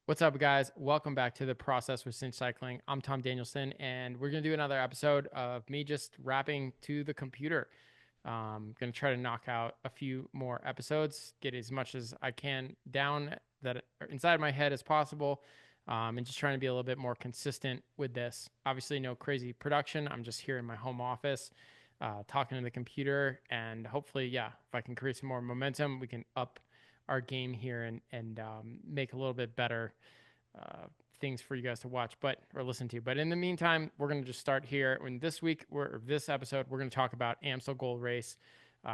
What's up, guys? Welcome back to the Process with Cinch Cycling. I'm Tom Danielson, and we're going to do another episode of me just rapping to the computer. Going to try to knock out a few more episodes, get as much as I can down that inside my head as possible, and just trying to be a little bit more consistent with this. Obviously, no crazy production. I'm just here in my home office, talking to the computer, and hopefully, yeah, if I can create some more momentum, we can up our game here and make a little bit better uh, things for you guys to watch or listen to. But in the meantime, we're going to just start here. And this episode, we're going to talk about Amstel Gold Race.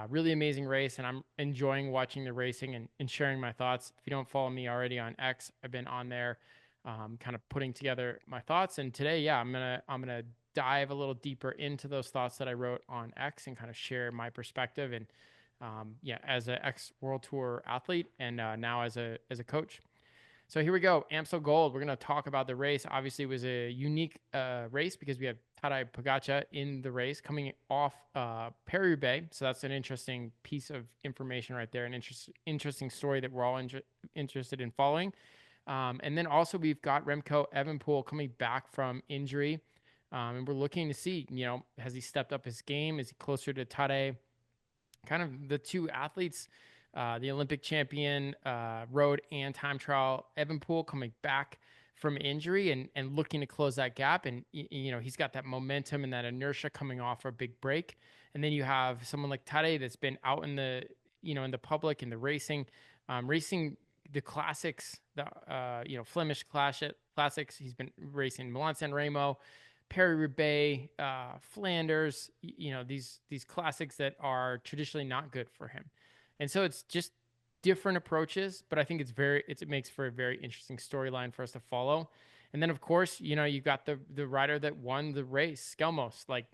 Really amazing race, and I'm enjoying watching the racing and sharing my thoughts. If you don't follow me already on X, I've been on there, kind of putting together my thoughts. And today, yeah, I'm gonna dive a little deeper into those thoughts that I wrote on X and kind of share my perspective and yeah, as an ex World Tour athlete and now as a coach. So here we go, Amstel Gold. We're going to talk about the race. Obviously, it was a unique race because we have Tadej Pogacar in the race coming off Paris-Roubaix. So that's an interesting piece of information right there, an interesting story that we're all interested in following. And then also we've got Remco Evenepoel coming back from injury. And we're looking to see, has he stepped up his game? Is he closer to Tadej? Kind of the two athletes, the Olympic champion, road and time trial, Evenepoel coming back from injury and looking to close that gap. And, he's got that momentum and that inertia coming off a big break. And then you have someone like Tadej that's been out in in the public, in the racing, racing the classics, Flemish classics. He's been racing Milan-San Remo, Paris-Roubaix, Flanders, these classics that are traditionally not good for him. And so it's just different approaches, but I think it makes for a very interesting storyline for us to follow. And then of course, you've got the rider that won the race, Skjelmose. Like,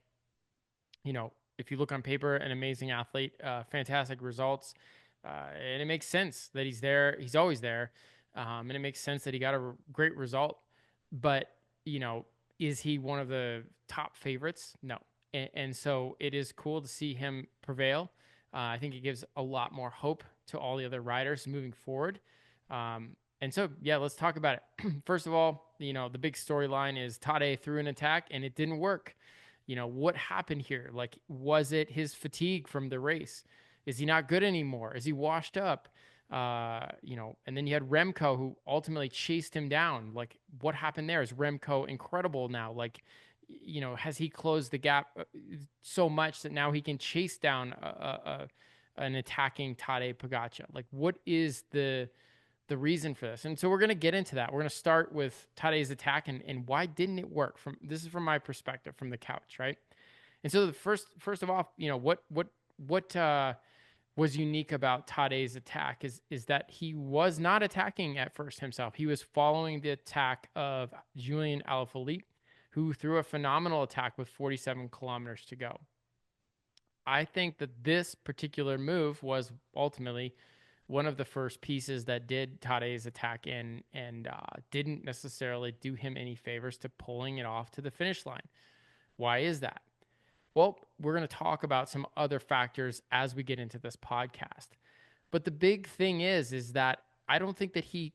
if you look on paper, an amazing athlete, fantastic results. And it makes sense that he's there. He's always there. And it makes sense that he got a great result. But, is he one of the top favorites? No. And so it is cool to see him prevail. I think it gives a lot more hope to all the other riders moving forward. And so, yeah, let's talk about it. First of all, the big storyline is Tadej threw an attack and it didn't work. What happened here? Like, was it his fatigue from the race? Is he not good anymore? Is he washed up? And then you had Remco who ultimately chased him down. Like, what happened there? Is Remco incredible now? Like, has he closed the gap so much that now he can chase down an attacking Tadej Pogacar? Like, what is the reason for this? And so we're going to get into that. We're going to start with Tadej's attack and why didn't it work? This is from my perspective, from the couch, right? And so the first of all, what was unique about Tadej's attack is that he was not attacking at first himself. He was following the attack of Julian Alaphilippe, who threw a phenomenal attack with 47 kilometers to go. I think that this particular move was ultimately one of the first pieces that did Tadej's attack in and didn't necessarily do him any favors to pulling it off to the finish line. Why is that? Well, we're going to talk about some other factors as we get into this podcast. But the big thing is that I don't think that he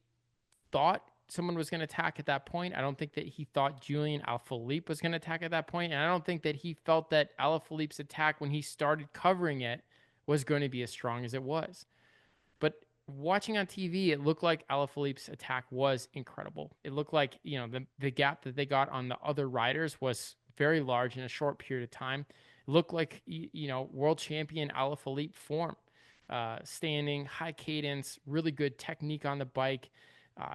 thought someone was going to attack at that point. I don't think that he thought Julian Alaphilippe was going to attack at that point. And I don't think that he felt that Alaphilippe's attack when he started covering it was going to be as strong as it was. But watching on TV, it looked like Alaphilippe's attack was incredible. It looked like, the gap that they got on the other riders was very large in a short period of time. It looked like, world champion Alaphilippe form. Standing, high cadence, really good technique on the bike.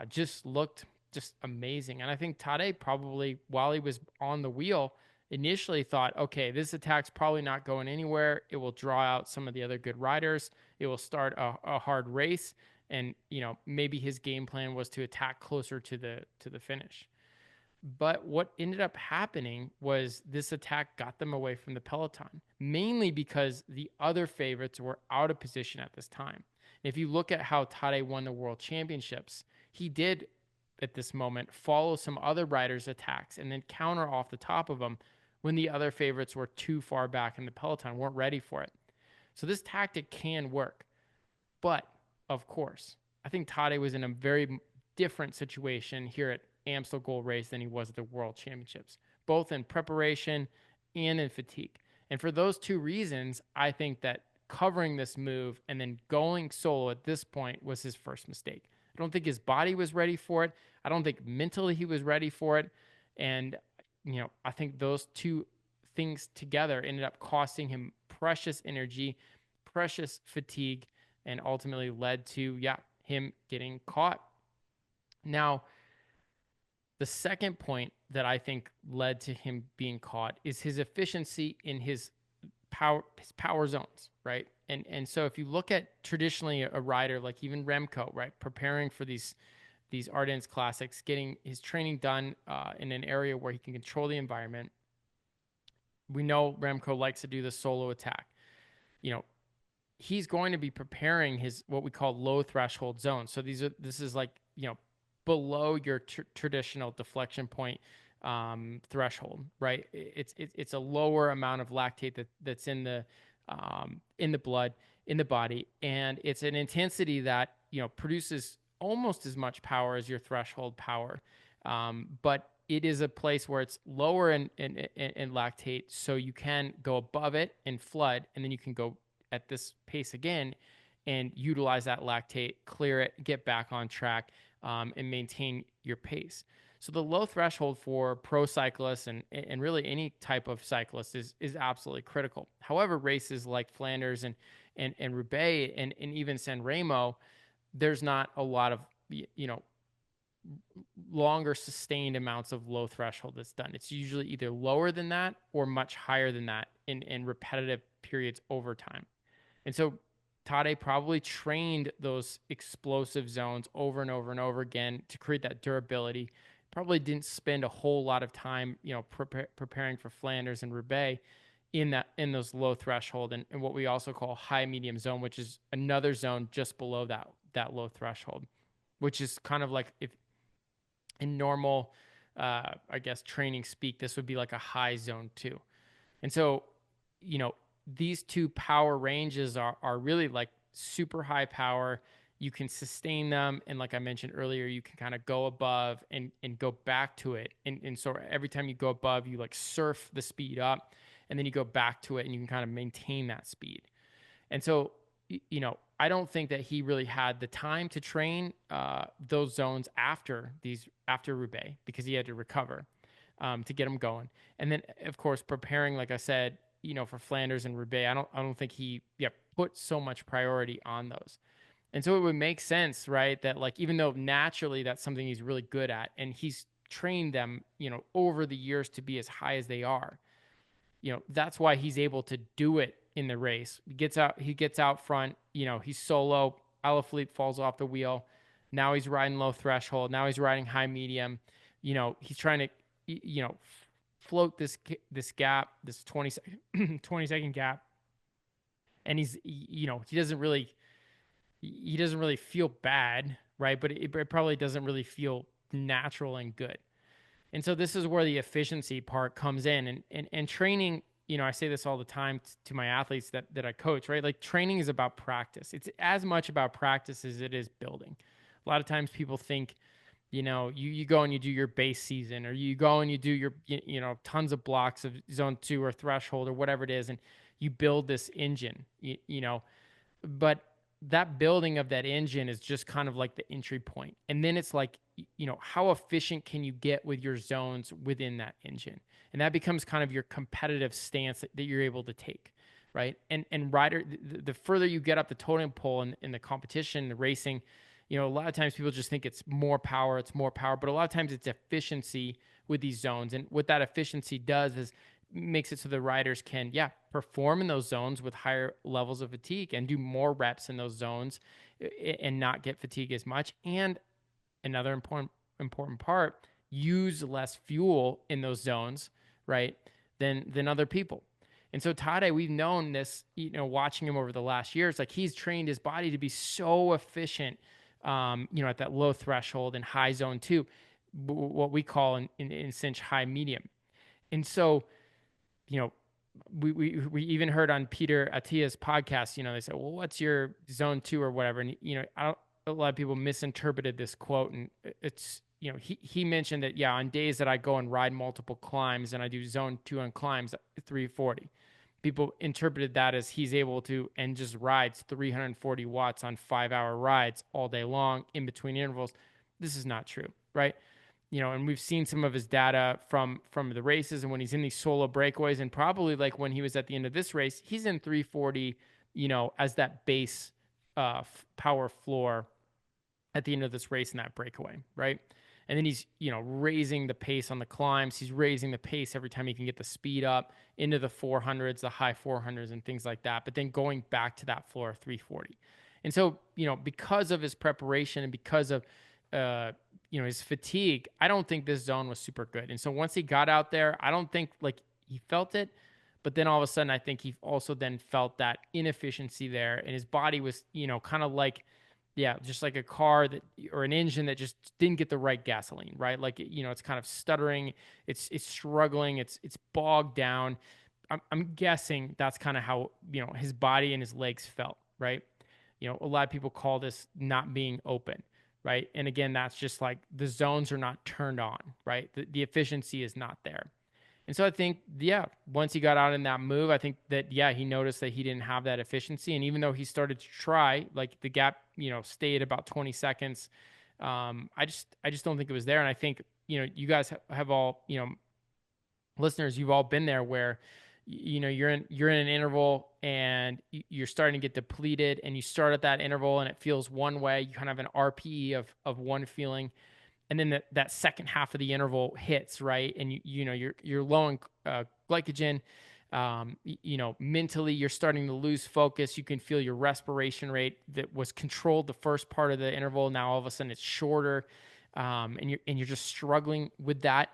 Just looked just amazing. And I think Tadej probably, while he was on the wheel, initially thought, okay, this attack's probably not going anywhere. It will draw out some of the other good riders. It will start a hard race. And, maybe his game plan was to attack closer to the finish. But what ended up happening was this attack got them away from the peloton, mainly because the other favorites were out of position at this time. If you look at how Tadej won the world championships, he did at this moment follow some other riders' attacks and then counter off the top of them when the other favorites were too far back in the peloton, weren't ready for it. So this tactic can work. But of course, I think Tadej was in a very different situation here at Amstel Gold Race than he was at the World Championships, both in preparation and in fatigue. And for those two reasons, I think that covering this move and then going solo at this point was his first mistake. I don't think his body was ready for it. I don't think mentally he was ready for it. And, I think those two things together ended up costing him precious energy, precious fatigue, and ultimately led to, him getting caught. Now, the second point that I think led to him being caught is his efficiency in his power zones, right? And so if you look at traditionally a rider like even Remco, right, preparing for these Ardennes Classics, getting his training done in an area where he can control the environment. We know Remco likes to do the solo attack. He's going to be preparing his what we call low threshold zones. So this is like below your traditional deflection point threshold, right? It's a lower amount of lactate that's in the blood, in the body, and it's an intensity that produces almost as much power as your threshold power, but it is a place where it's lower in lactate, so you can go above it and flood, and then you can go at this pace again and utilize that lactate, clear it, get back on track, and maintain your pace. So the low threshold for pro cyclists and really any type of cyclist is absolutely critical. However, races like Flanders and Roubaix and even San Remo, there's not a lot of longer sustained amounts of low threshold that's done. It's usually either lower than that or much higher than that in repetitive periods over time. And so Tadej probably trained those explosive zones over and over and over again to create that durability. Probably didn't spend a whole lot of time, preparing for Flanders and Roubaix in those low threshold and what we also call high medium zone, which is another zone just below that low threshold, which is kind of like if in normal, training speak, this would be like a high zone 2. And so, these two power ranges are really like super high power. You can sustain them. And like I mentioned earlier, you can kind of go above and go back to it. And so every time you go above, you like surf the speed up and then you go back to it and you can kind of maintain that speed. And so, I don't think that he really had the time to train those zones after Roubaix because he had to recover to get them going. And then, of course, preparing, like I said, for Flanders and Roubaix, I don't think he put so much priority on those. And so it would make sense, right, that like even though naturally that's something he's really good at and he's trained them, over the years to be as high as they are, that's why he's able to do it in the race. He gets out front, he's solo. Alaphilippe falls off the wheel. Now he's riding low threshold. Now he's riding high medium. He's trying to, float this gap, this 20 second gap. And he's, he doesn't really feel bad, right? But it probably doesn't really feel natural and good. And so this is where the efficiency part comes in and training, I say this all the time to my athletes that I coach, right? Like training is about practice. It's as much about practice as it is building. A lot of times people think, you go and you do your base season or you go and you do your, tons of blocks of zone 2 or threshold or whatever it is. And you build this engine, but that building of that engine is just kind of like the entry point. And then it's like, how efficient can you get with your zones within that engine? And that becomes kind of your competitive stance that you're able to take, right? And rider, the further you get up the totem pole in the competition, the racing, a lot of times people just think it's more power, but a lot of times it's efficiency with these zones. And what that efficiency does is makes it so the riders can, perform in those zones with higher levels of fatigue and do more reps in those zones and not get fatigue as much. And another important part, use less fuel in those zones, right, than other people. And so Tadej, we've known this, watching him over the last year. It's like he's trained his body to be so efficient, at that low threshold and high zone 2, what we call in cinch high medium. And so, we even heard on Peter Attia's podcast, they said, well, what's your zone 2 or whatever? And, a lot of people misinterpreted this quote, and it's, he mentioned that, yeah, on days that I go and ride multiple climbs and I do zone 2 on climbs, 340. People interpreted that as he's able to and just rides 340 watts on 5-hour rides all day long in between intervals. This is not true, right? And we've seen some of his data from the races and when he's in these solo breakaways, and probably like when he was at the end of this race, he's in 340, as that base power floor at the end of this race in that breakaway, right? And then he's, raising the pace on the climbs. He's raising the pace every time he can get the speed up into the 400s, the high 400s, and things like that. But then going back to that floor of 340. And so, because of his preparation and because of, his fatigue, I don't think this zone was super good. And so once he got out there, I don't think like he felt it. But then all of a sudden, I think he also then felt that inefficiency there. And his body was, kind of like, yeah, just like a car that, or an engine that just didn't get the right gasoline, right? Like, it's kind of stuttering, it's struggling, it's bogged down. I'm guessing that's kind of how, his body and his legs felt, right? A lot of people call this not being open, right? And again, that's just like the zones are not turned on, right? The efficiency is not there. And so I think, yeah, once he got out in that move, I think that, yeah, he noticed that he didn't have that efficiency. And even though he started to try, like the gap, stayed about 20 seconds. I just don't think it was there. And I think, you guys have all, listeners, you've all been there where, you're in an interval and you're starting to get depleted and you start at that interval and it feels one way. You kind of have an RPE of one feeling. And then that second half of the interval hits, right? And you're low in glycogen. Mentally you're starting to lose focus. You can feel your respiration rate that was controlled the first part of the interval. Now all of a sudden it's shorter, and you're just struggling with that.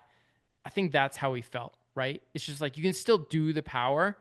I think that's how he felt, right? It's just like you can still do the power,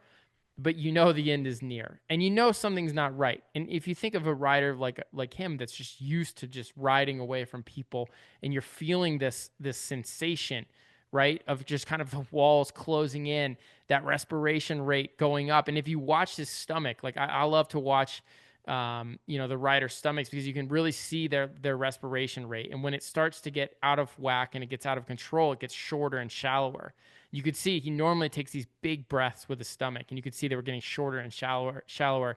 but the end is near and something's not right. And if you think of a rider like him that's just used to just riding away from people and you're feeling this sensation, right, of just kind of the walls closing in, that respiration rate going up. And if you watch his stomach, like I love to watch the rider's stomachs because you can really see their respiration rate. And when it starts to get out of whack and it gets out of control, it gets shorter and shallower. You could see he normally takes these big breaths with his stomach, and you could see they were getting shorter and shallower.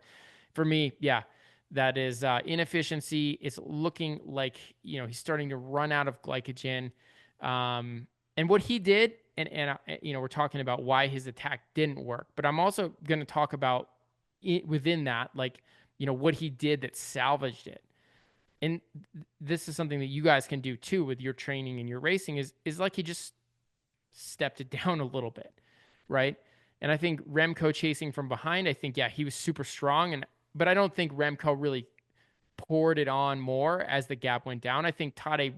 For me, yeah, that is inefficiency. It's looking like, he's starting to run out of glycogen. And what he did, and we're talking about why his attack didn't work, but I'm also going to talk about within that, like, what he did that salvaged it. And this is something that you guys can do too with your training and your racing is like he just stepped it down a little bit, right? And I think Remco chasing from behind, I think, yeah, he was super strong, but I don't think Remco really poured it on more as the gap went down. I think Tadej,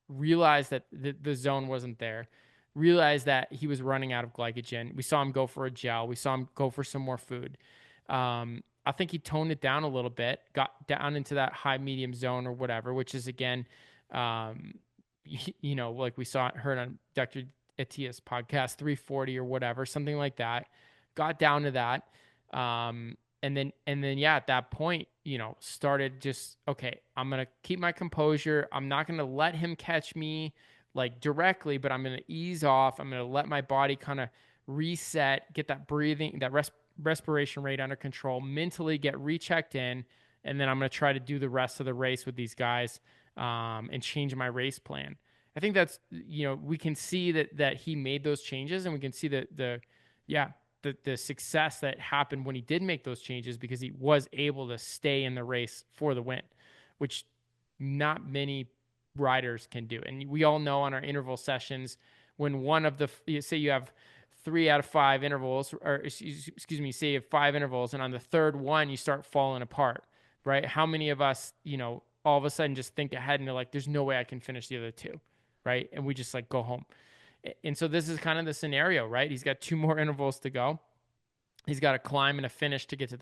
realized that the zone wasn't there, realized that he was running out of glycogen. We saw him go for a gel. We saw him go for some more food. I think he toned it down a little bit, got down into that high medium zone or whatever, which is again, like we heard on Dr. Atia's podcast, 340 or whatever, something like that. Got down to that. And then, yeah, at that point, started just, okay, I'm going to keep my composure. I'm not going to let him catch me like directly, but I'm going to ease off. I'm going to let my body kind of reset, get that breathing, that respiration rate under control, mentally get rechecked in. And then I'm going to try to do the rest of the race with these guys, and change my race plan. I think that's, we can see that he made those changes, and we can see the success that happened when he did make those changes because he was able to stay in the race for the win, which not many riders can do. And we all know on our interval sessions, when one of say you have 3 out of 5 intervals, or excuse me, say you have 5 intervals, and on the third one, you start falling apart, right? How many of us, all of a sudden just think ahead and they're like, there's no way I can finish the other 2. Right. And we just like go home. And so this is kind of the scenario, right? He's got 2 more intervals to go. He's got to climb and a finish to get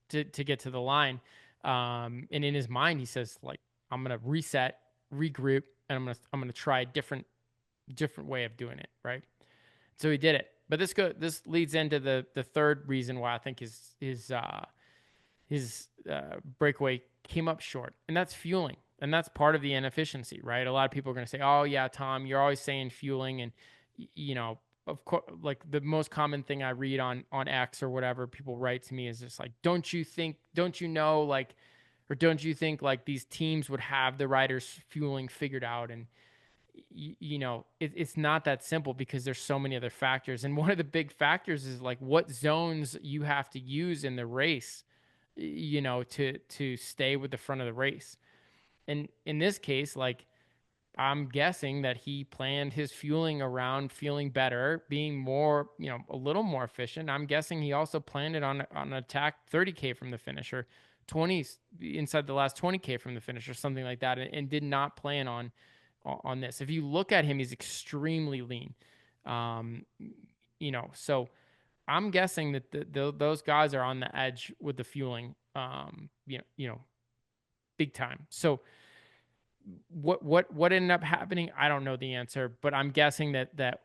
to get to the line. And in his mind, he says, like, I'm going to reset, regroup, and I'm going to try a different way of doing it. Right. So he did it. But this leads into the third reason why I think his breakaway came up short, and that's fueling. And that's part of the inefficiency, right? A lot of people are going to say, oh, yeah, Tom, you're always saying fueling. And, you know, of course, like the most common thing I read on X or whatever people write to me is just like, don't you know, like, or don't you think like these teams would have the riders fueling figured out? And, it's not that simple because there's so many other factors. And one of the big factors is like what zones you have to use in the race, to stay with the front of the race. And in this case, like I'm guessing that he planned his fueling around feeling better, being more, a little more efficient. I'm guessing he also planned it on an attack 30K from the finish or 20 inside the last 20K from the finish or something like that, and did not plan on this. If you look at him, he's extremely lean. So I'm guessing that those guys are on the edge with the fueling, big time. So what ended up happening, I don't know the answer, but I'm guessing that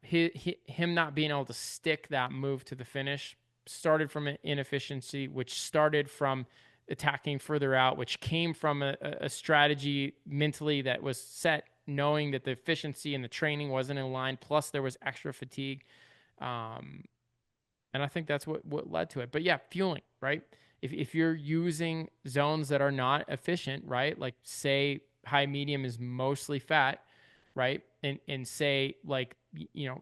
him not being able to stick that move to the finish started from an inefficiency, which started from attacking further out, which came from a strategy mentally that was set knowing that the efficiency and the training wasn't in line, plus there was extra fatigue. And I think that's what led to it. But yeah, fueling, right? If you're using zones that are not efficient, right? Like say high medium is mostly fat, right? And say like,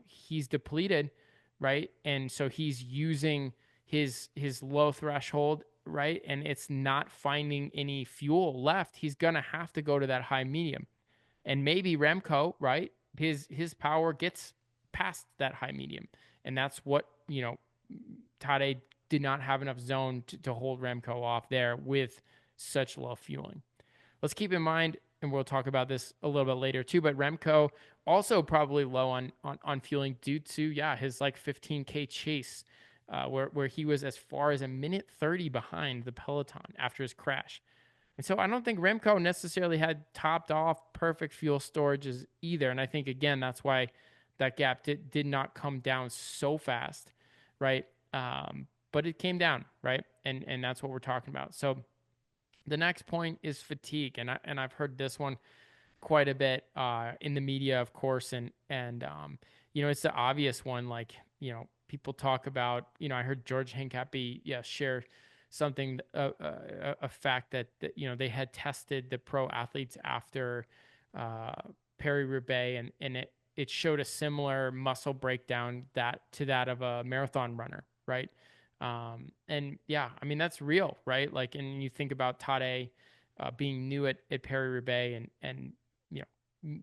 he's depleted, right? And so he's using his low threshold, right? And it's not finding any fuel left. He's going to have to go to that high medium. And maybe Remco, right? His power gets past that high medium. And that's what, Tadej did not have enough zone to hold Remco off there with such low fueling. Let's keep in mind, and we'll talk about this a little bit later too, but Remco also probably low on fueling due to, his like 15K chase, where he was as far as a minute 30 behind the peloton after his crash. And so I don't think Remco necessarily had topped off perfect fuel storages either. And I think, again, that's why that gap did not come down so fast, right? But it came down, right? And that's what we're talking about. So the next point is fatigue. And I've heard this one quite a bit in the media, of course. And it's the obvious one. Like, people talk about, I heard George Hincapie, share something, a fact that they had tested the pro athletes after Paris-Roubaix, and it showed a similar muscle breakdown to that of a marathon runner, right? And yeah, I mean, that's real, right? Like, and you think about Tadej being new at Paris-Roubaix, and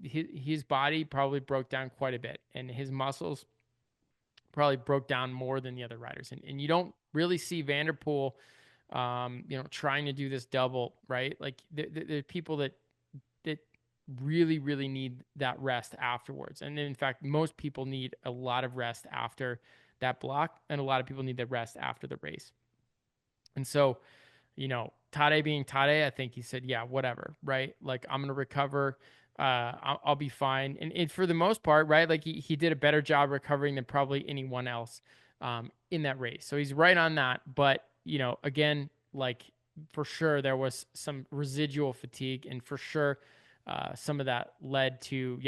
his body probably broke down quite a bit, and his muscles probably broke down more than the other riders. And you don't really see Van der Poel, trying to do this double, right? Like the people that really, really need that rest afterwards. And in fact, most people need a lot of rest after that block, and a lot of people need the rest after the race. And so, Tadej being Tadej, I think he said, yeah, whatever, right? Like, I'm going to recover. I'll be fine. And for the most part, right, like he did a better job recovering than probably anyone else in that race. So he's right on that. But, again, like for sure there was some residual fatigue, and for sure some of that led to,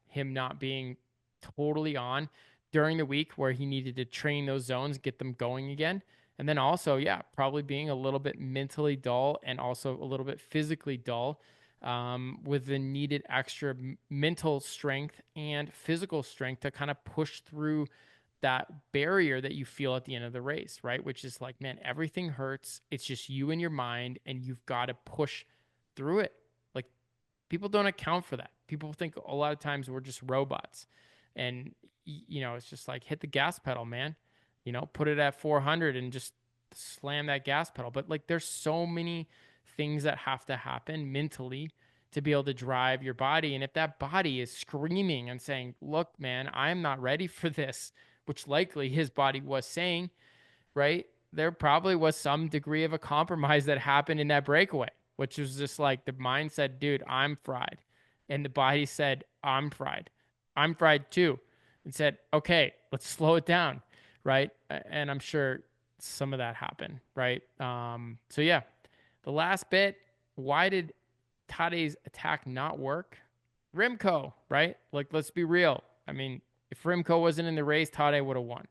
him not being totally on during the week where he needed to train those zones, get them going again. And then also, probably being a little bit mentally dull and also a little bit physically dull, with the needed extra mental strength and physical strength to kind of push through that barrier that you feel at the end of the race, right? Which is like, man, everything hurts. It's just you and your mind, and you've got to push through it. Like, people don't account for that. People think a lot of times we're just robots, and it's just like, hit the gas pedal, man. Put it at 400 and just slam that gas pedal. But like, there's so many things that have to happen mentally to be able to drive your body. And if that body is screaming and saying, look, man, I'm not ready for this, which likely his body was saying, right? There probably was some degree of a compromise that happened in that breakaway, which was just like the mind said, dude, I'm fried. And the body said, I'm fried. I'm fried too. And said, okay, let's slow it down. Right. And I'm sure, some of that happen, right? So yeah, the last bit, why did Tadej's attack not work? Remco, right? Like, let's be real. I mean, if Remco wasn't in the race, Tadej would have won.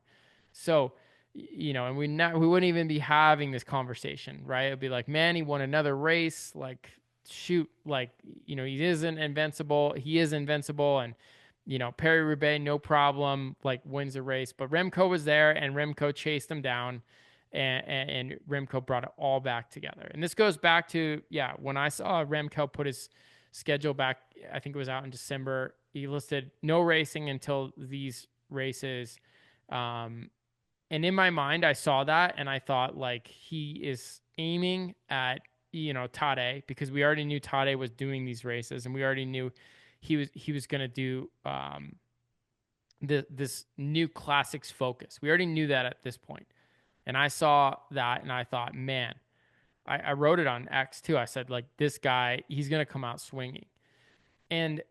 So, and we wouldn't even be having this conversation, right? It'd be like, man, he won another race. Like, shoot, like, he isn't invincible. He is invincible. And, Paris-Roubaix, no problem, like wins a race. But Remco was there and Remco chased him down and Remco brought it all back together. And this goes back to, when I saw Remco put his schedule back, I think it was out in December, he listed no racing until these races. And in my mind, I saw that and I thought, like, he is aiming at, Tadej, because we already knew Tadej was doing these races and we already knew he was going to do this new classics focus. We already knew that at this point. And I saw that and I thought, man, I wrote it on X too. I said, like, this guy, he's going to come out swinging. And,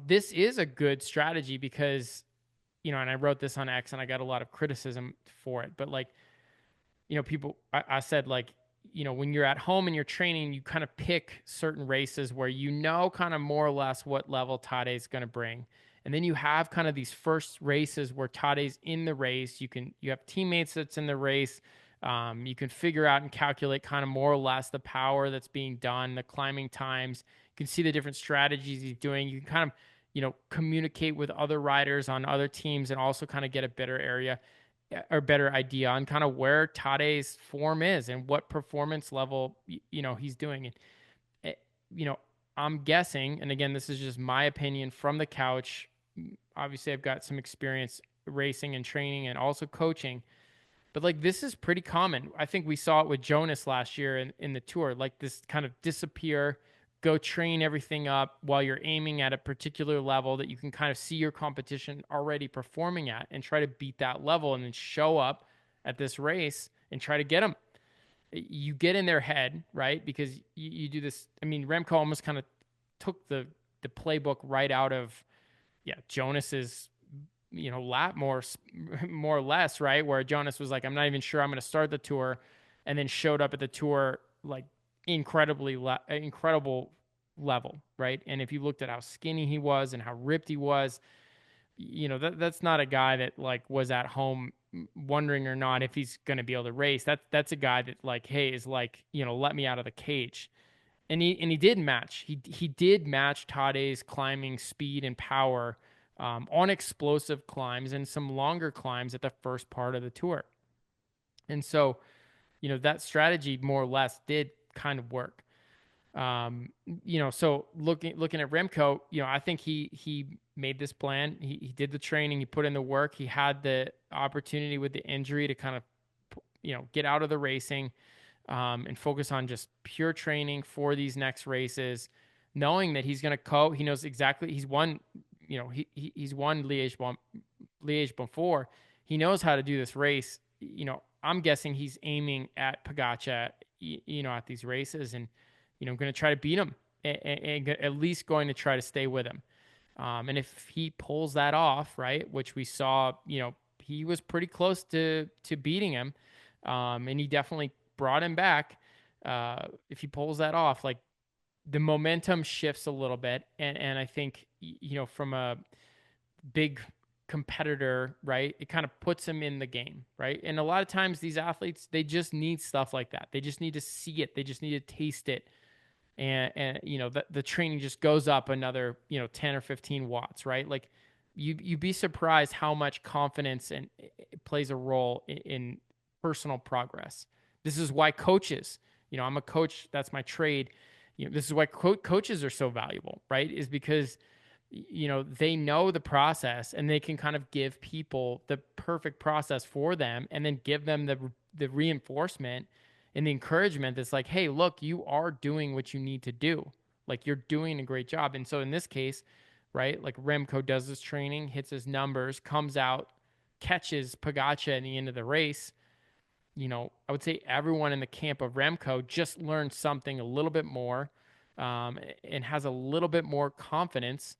this is a good strategy because, and I wrote this on X and I got a lot of criticism for it. But, like, people, I said, like, when you're at home and you're training, you kind of pick certain races where kind of more or less what level Tadej is going to bring. And then you have kind of these first races where Tadej's in the race. You have teammates that's in the race. You can figure out and calculate kind of more or less the power that's being done, the climbing times. You can see the different strategies he's doing. You can kind of, communicate with other riders on other teams and also kind of get a better idea on kind of where Tadej's form is and what performance level, he's doing. And, I'm guessing, and again, this is just my opinion from the couch. Obviously, I've got some experience racing and training and also coaching, but, like, this is pretty common. I think we saw it with Jonas last year in the Tour, like this kind of disappear, go train everything up while you're aiming at a particular level that you can kind of see your competition already performing at and try to beat that level and then show up at this race and try to get them. You get in their head, right? Because you do this. I mean, Remco almost kind of took the playbook right out of, Jonas's, lap more or less, right? Where Jonas was like, I'm not even sure I'm going to start the Tour, and then showed up at the Tour like incredible level, right? And if you looked at how skinny he was and how ripped he was, that's not a guy that, like, was at home wondering or not if he's going to be able to race. That's a guy that, like, hey, is like, let me out of the cage. And he did match. He did match Tadej's climbing speed and power on explosive climbs and some longer climbs at the first part of the Tour. And so, that strategy more or less did kind of work. So looking at Remco, I think he made this plan. He did the training, he put in the work, he had the opportunity with the injury to kind of, get out of the racing, and focus on just pure training for these next races, knowing that he's going to he knows exactly, he's won, he's won Liège before. He knows how to do this race. I'm guessing he's aiming at Pogacar, at these races, and, going to try to beat him and at least going to try to stay with him. And if he pulls that off, right, which we saw, he was pretty close to beating him, and he definitely brought him back. If he pulls that off, like, the momentum shifts a little bit. And I think, from a big competitor, right, it kind of puts him in the game, right? And a lot of times these athletes, they just need stuff like that. They just need to see it. They just need to taste it. And the training just goes up another, 10 or 15 watts, right? Like, you'd be surprised how much confidence and it plays a role in personal progress. This is why coaches, I'm a coach, that's my trade. This is why coaches are so valuable, right? Is because, they know the process and they can kind of give people the perfect process for them and then give them the reinforcement and the encouragement that's like, hey, look, you are doing what you need to do. Like, you're doing a great job. And so in this case, right, like, Remco does this training, hits his numbers, comes out, catches Pogacar at the end of the race. I would say everyone in the camp of Remco just learned something a little bit more, and has a little bit more confidence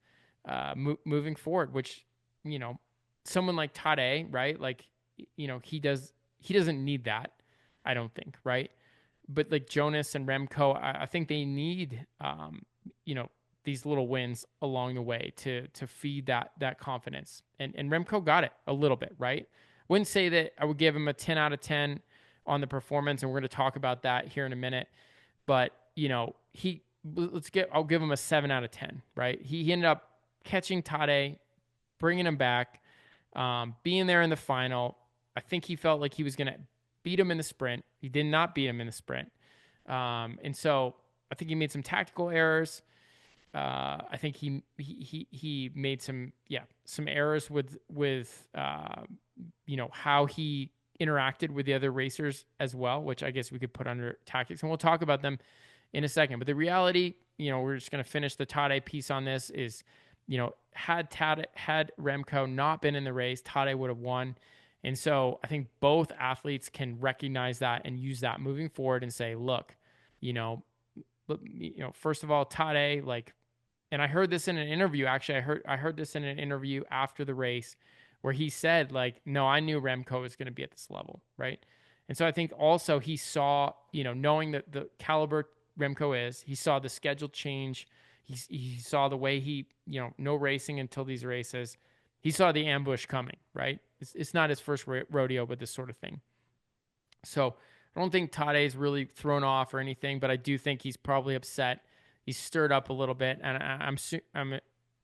moving forward, which, someone like Tadej, right? Like, he does he doesn't need that, I don't think, right? But like Jonas and Remco, I think they need, you know, these little wins along the way to feed that confidence. And Remco got it a little bit, right? Wouldn't say that I would give him a 10 out of 10 on the performance, and we're going to talk about that here in a minute. But I'll give him a 7 out of 10, right? He ended up catching Tadej, bringing him back, being there in the final. I think he felt like he was going to beat him in the sprint. He did not beat him in the sprint. And so I think he made some tactical errors. I think he made some errors with how he interacted with the other racers as well, which I guess we could put under tactics, and we'll talk about them in a second. But the reality, we're just going to finish the Tadej piece on this is, had Remco not been in the race, Tadej would have won. And so I think both athletes can recognize that and use that moving forward and say, look, first of all, Tadej, and I heard this in an interview. Actually, I heard this in an interview after the race where he said, no, I knew Remco was going to be at this level, right? And so I think also he saw, knowing that the caliber Remco is, he saw the schedule change. He saw the way he, no racing until these races. He saw the ambush coming, right? It's not his first rodeo with this sort of thing. So I don't think Tadej's really thrown off or anything, but I do think he's probably upset. He's stirred up a little bit, and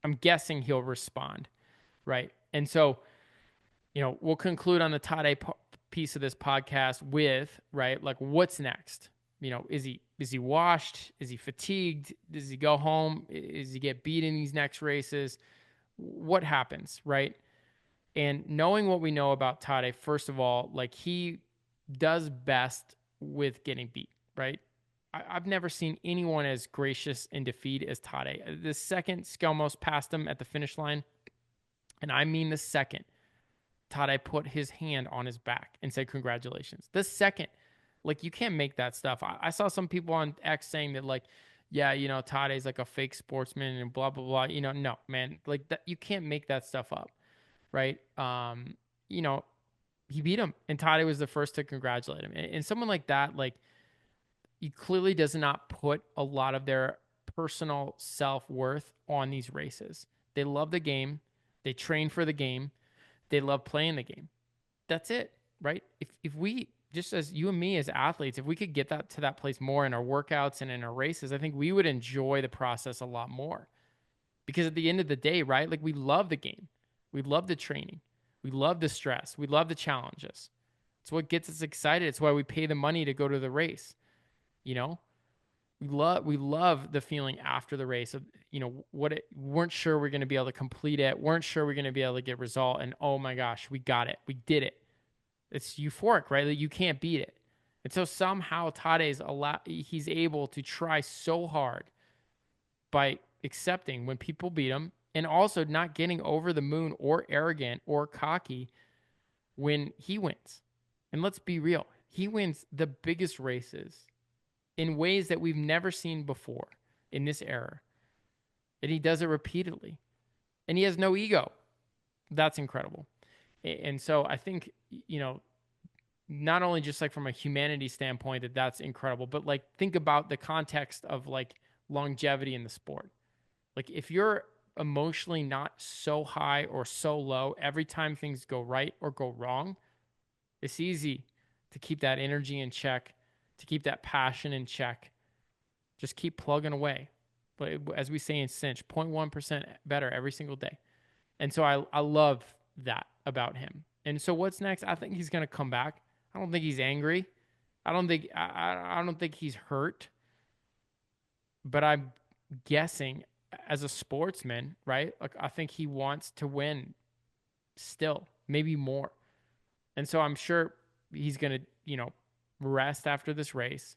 I'm guessing he'll respond, right? And so, we'll conclude on the Tadej piece of this podcast with, right, what's next? Is he washed? Is he fatigued? Does he go home? Is he get beat in these next races? What happens, right? And knowing what we know about Tadej, first of all, he does best with getting beat, right? I've never seen anyone as gracious in defeat as Tadej. The second Skjelmose passed him at the finish line, and I mean the second, Tadej put his hand on his back and said, congratulations. The second, you can't make that stuff. I saw some people on X saying that, Tadej's like a fake sportsman and blah, blah, blah. No, man, that, you can't make that stuff up, right? He beat him, and Tadej was the first to congratulate him. And someone like that, he clearly does not put a lot of their personal self-worth on these races. They love the game. They train for the game. They love playing the game. That's it, right? If we, just as you and me as athletes, if we could get that to that place more in our workouts and in our races, I think we would enjoy the process a lot more. Because at the end of the day, right, we love the game. We love the training. We love the stress. We love the challenges. It's what gets us excited. It's why we pay the money to go to the race. We love the feeling after the race of, weren't sure we're going to be able to complete it. Weren't sure we're going to be able to get result. And oh my gosh, we got it. We did it. It's euphoric, right? You can't beat it. And so somehow he's able to try so hard by accepting when people beat him and also not getting over the moon or arrogant or cocky when he wins. And let's be real. He wins the biggest races in ways that we've never seen before in this era. And he does it repeatedly. And he has no ego. That's incredible. And so I think, not only just from a humanity standpoint that's incredible, but think about the context of longevity in the sport. If you're emotionally not so high or so low every time things go right or go wrong, it's easy to keep that energy in check, to keep that passion in check. Just keep plugging away. But as we say in Cinch, 0.1% better every single day. And so I love that about him. And so what's next? I think he's going to come back. I don't think he's angry. I don't think he's hurt. But I'm guessing as a sportsman, right? I think he wants to win still, maybe more. And so I'm sure he's going to, rest after this race,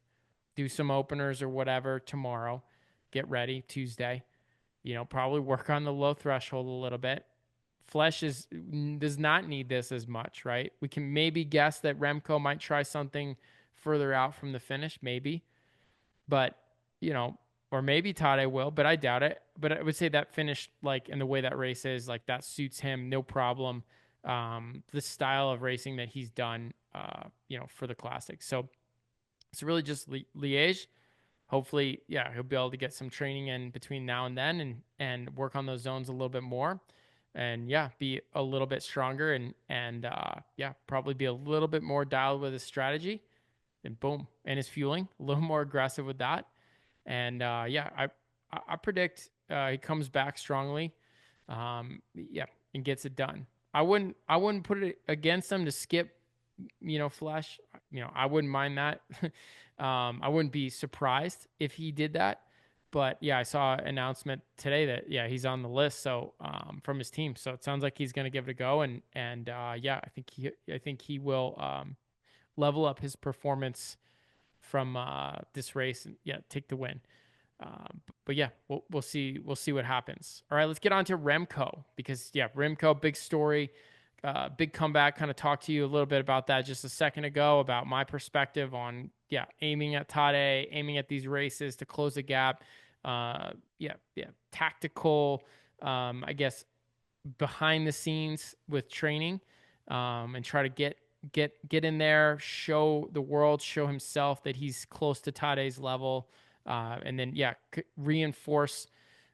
do some openers or whatever tomorrow, get ready Tuesday, probably work on the low threshold a little bit. Flesh does not need this as much, right? We can maybe guess that Remco might try something further out from the finish, maybe. But, or maybe Tadej will, but I doubt it. But I would say that finish, and the way that race is, that suits him, no problem. The style of racing that he's done, for the classic. So it's really just Liège. Hopefully, yeah, he'll be able to get some training in between now and then, and work on those zones a little bit more, and yeah, be a little bit stronger, and yeah, probably be a little bit more dialed with his strategy, and boom, and his fueling, a little more aggressive with that, and yeah, I predict he comes back strongly, yeah, and gets it done. I wouldn't put it against him to skip, Flash. I wouldn't mind that. I wouldn't be surprised if he did that. But yeah, I saw an announcement today that yeah, he's on the list. So from his team, so it sounds like he's going to give it a go. And yeah, I think he will level up his performance from this race and yeah, take the win. But yeah, we'll see what happens. All right, let's get on to Remco, because yeah, Remco, big story, big comeback. Kind of talked to you a little bit about that just a second ago, about my perspective on yeah, aiming at Tadej, aiming at these races to close the gap. Yeah, tactical, I guess, behind the scenes with training, and try to get in there, show the world, show himself that he's close to Tadej's level, and then yeah, reinforce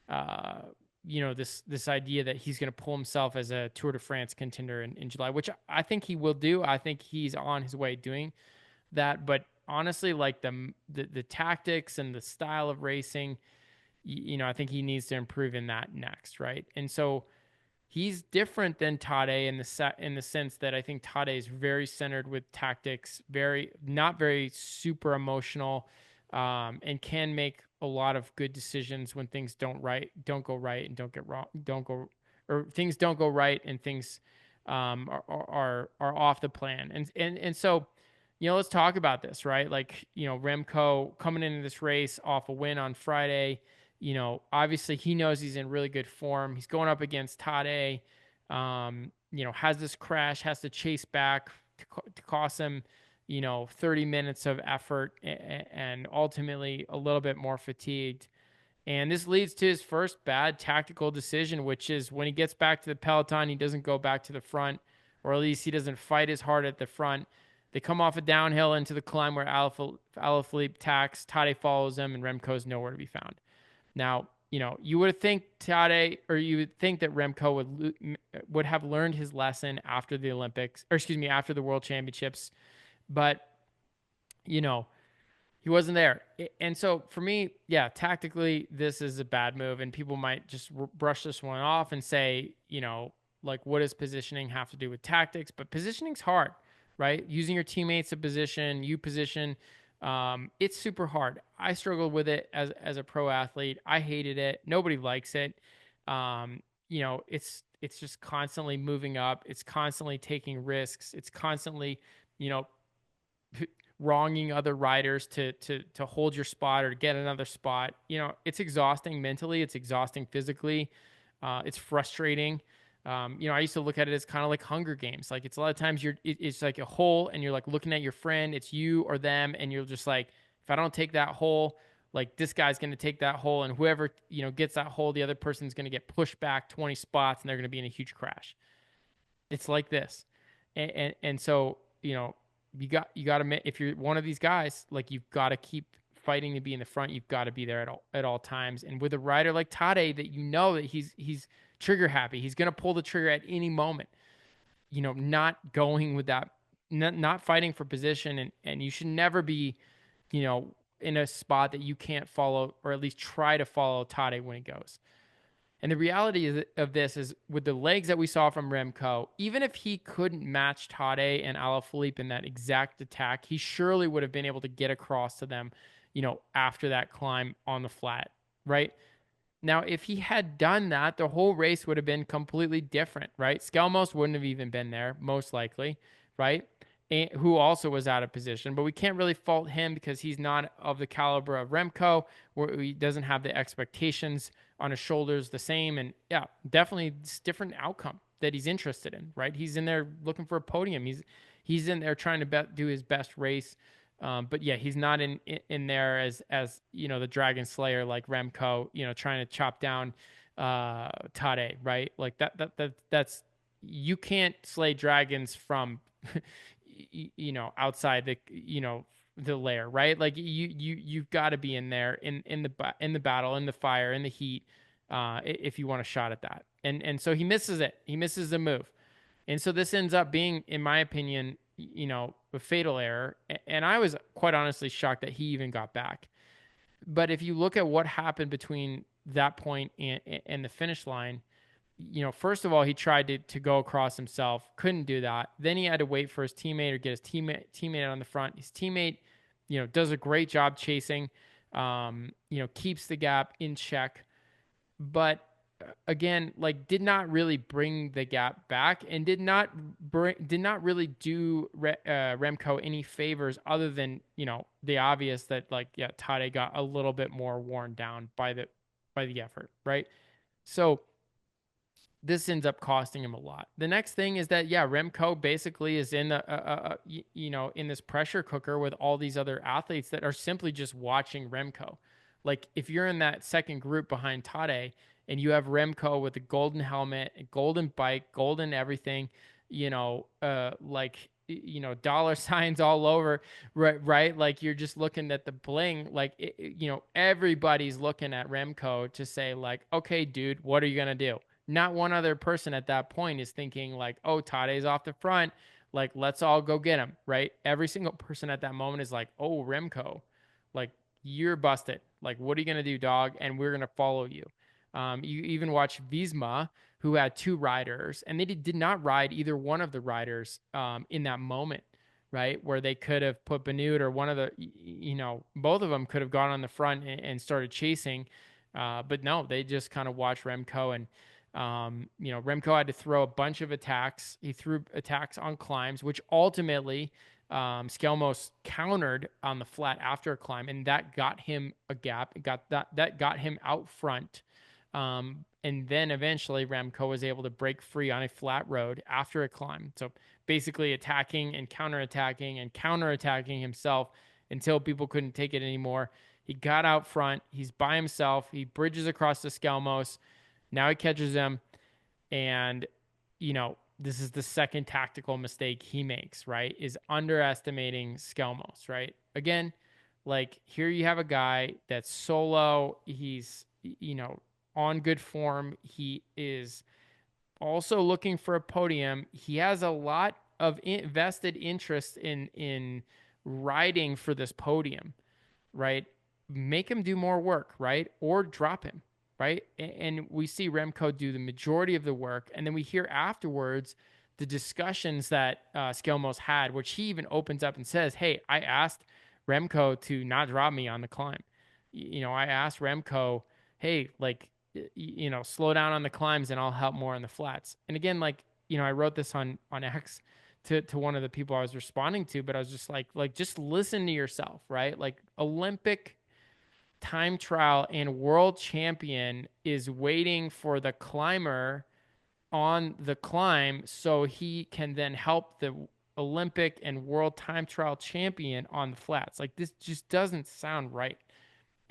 this idea that he's going to pull himself as a Tour de France contender in July, which I think he will do. I think he's on his way doing that. But honestly, like the tactics and the style of racing, I think he needs to improve in that next, right? And so he's different than Tadej in the sense that I think Tadej is very centered with tactics, very not very super emotional, and can make a lot of good decisions when things don't go right, and don't get wrong, don't go, or things don't go right, and things are off the plan, and so. Let's talk about this, right? Like, Remco coming into this race off a win on Friday, obviously he knows he's in really good form. He's going up against Tadej, has this crash, has to chase back to cost him, 30 minutes of effort, and ultimately a little bit more fatigued. And this leads to his first bad tactical decision, which is when he gets back to the peloton, he doesn't go back to the front, or at least he doesn't fight as hard at the front. They come off a downhill into the climb where Alaphilippe tacks, Tadej follows him, and Remco's nowhere to be found. Now, you would think Tadej, or you would think that Remco would have learned his lesson after the Olympics, or excuse me, after the World Championships, but he wasn't there. And so for me, yeah, tactically, this is a bad move, and people might just brush this one off and say, like, what does positioning have to do with tactics? But positioning's hard, right? Using your teammates to position, it's super hard. I struggled with it as a pro athlete. I hated it. Nobody likes it. It's just constantly moving up. It's constantly taking risks. It's constantly, wronging other riders to hold your spot or to get another spot. It's exhausting mentally. It's exhausting physically. It's frustrating. I used to look at it as kind of like Hunger Games. Like, it's a lot of times it's like a hole, and you're like looking at your friend, it's you or them, and you're just like, if I don't take that hole, like, this guy's going to take that hole, and whoever, gets that hole, the other person's going to get pushed back 20 spots, and they're going to be in a huge crash. It's like this. And so, you got to, if you're one of these guys, like, you've got to keep fighting to be in the front. You've got to be there at all times. And with a rider like Tadej, that that he's trigger happy, he's going to pull the trigger at any moment. Not going with that, not fighting for position, and you should never be, in a spot that you can't follow, or at least try to follow Tadej when he goes. And the reality of this is, with the legs that we saw from Remco, even if he couldn't match Tadej and Alaphilippe in that exact attack, he surely would have been able to get across to them, after that climb on the flat, right? Now, if he had done that, the whole race would have been completely different, right? Skjelmose wouldn't have even been there, most likely, right? Who also was out of position, but we can't really fault him because he's not of the caliber of Remco, where he doesn't have the expectations on his shoulders the same. And yeah, definitely it's different outcome that he's interested in, right? He's in there looking for a podium. He's in there trying to do his best race. But yeah, he's not in there as the Dragon Slayer like Remco, trying to chop down Tadej, right? Like that's, you can't slay dragons from outside the layer, right? Like you've got to be in there in the battle, in the fire, in the heat, if you want a shot at that. And so he misses it. He misses the move. And so this ends up being, in my opinion, a fatal error. And I was quite honestly shocked that he even got back. But if you look at what happened between that point and the finish line, first of all, he tried to go across himself, couldn't do that. Then he had to wait for his teammate or get his teammate on the front. His teammate, does a great job chasing, keeps the gap in check, but again, like did not really bring the gap back and did not really do Remco any favors other than, the obvious that like, yeah, Tadej got a little bit more worn down by the effort, right? So this ends up costing him a lot. The next thing is that, yeah, Remco basically is in in this pressure cooker with all these other athletes that are simply just watching Remco. Like if you're in that second group behind Tadej and you have Remco with a golden helmet, a golden bike, golden everything, dollar signs all over, right? Like you're just looking at the bling, like, everybody's looking at Remco to say like, okay, dude, what are you going to do? Not one other person at that point is thinking like, oh, Tadej's off the front. Like, let's all go get him, right? Every single person at that moment is like, oh, Remco, like, you're busted. Like, what are you going to do, dog? And we're going to follow you. You even watch Visma, who had two riders, and they did not ride either one of the riders in that moment, right? Where they could have put Benoot or one of the, both of them could have gone on the front and started chasing. But no, they just kind of watched Remco and, Remco had to throw a bunch of attacks. He threw attacks on climbs, which ultimately Skjelmose countered on the flat after a climb, and that got him a gap. That got him out front. And then eventually Remco was able to break free on a flat road after a climb. So basically attacking and counterattacking himself until people couldn't take it anymore. He got out front. He's by himself. He bridges across to Skjelmose. Now he catches him, and, this is the second tactical mistake he makes, right, is underestimating Skjelmose, right? Again, like here you have a guy that's solo. He's, on good form. He is also looking for a podium. He has a lot of vested interest in riding for this podium, right? Make him do more work, right? Or drop him, right? And we see Remco do the majority of the work. And then we hear afterwards the discussions that Skjelmose had, which he even opens up and says, hey, I asked Remco to not drop me on the climb. I asked Remco, hey, like, slow down on the climbs and I'll help more on the flats. And again, like, I wrote this on X to one of the people I was responding to, but I was just like, just listen to yourself, right? Like Olympic time trial and world champion is waiting for the climber on the climb so he can then help the Olympic and world time trial champion on the flats. Like this just doesn't sound right.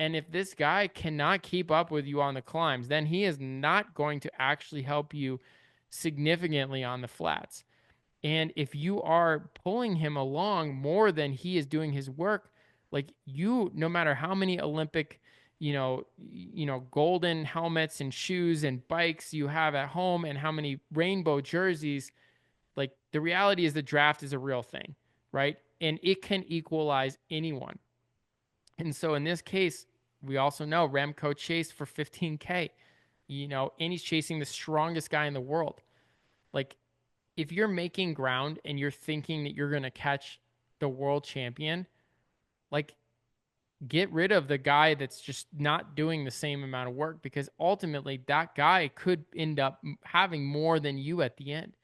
And if this guy cannot keep up with you on the climbs, then he is not going to actually help you significantly on the flats. And if you are pulling him along more than he is doing his work, like no matter how many Olympic, golden helmets and shoes and bikes you have at home and how many rainbow jerseys, like the reality is the draft is a real thing, right? And it can equalize anyone. And so in this case, we also know Remco chased for 15K, and he's chasing the strongest guy in the world. Like, if you're making ground and you're thinking that you're going to catch the world champion, like, get rid of the guy that's just not doing the same amount of work, because ultimately that guy could end up having more than you at the end.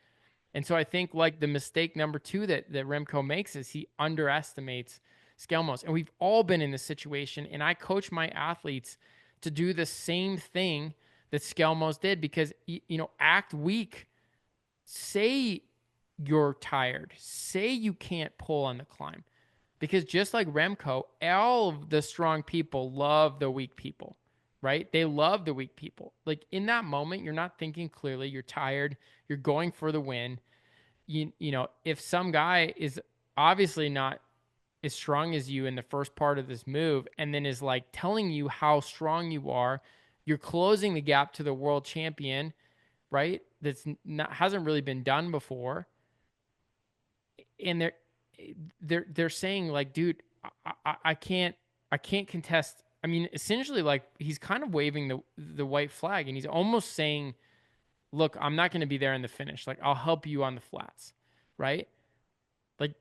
And so I think like the mistake number two that Remco makes is he underestimates Skjelmose. And we've all been in this situation. And I coach my athletes to do the same thing that Skjelmose did, because, act weak. Say you're tired. Say you can't pull on the climb. Because just like Remco, all of the strong people love the weak people, right? They love the weak people. Like in that moment, you're not thinking clearly. You're tired. You're going for the win. If some guy is obviously not as strong as you in the first part of this move, and then is like telling you how strong you are. You're closing the gap to the world champion, right? That's not hasn't really been done before. And they're saying like, dude, I can't contest. I mean, essentially, like he's kind of waving the white flag, and he's almost saying, look, I'm not going to be there in the finish. Like, I'll help you on the flats, right? Like,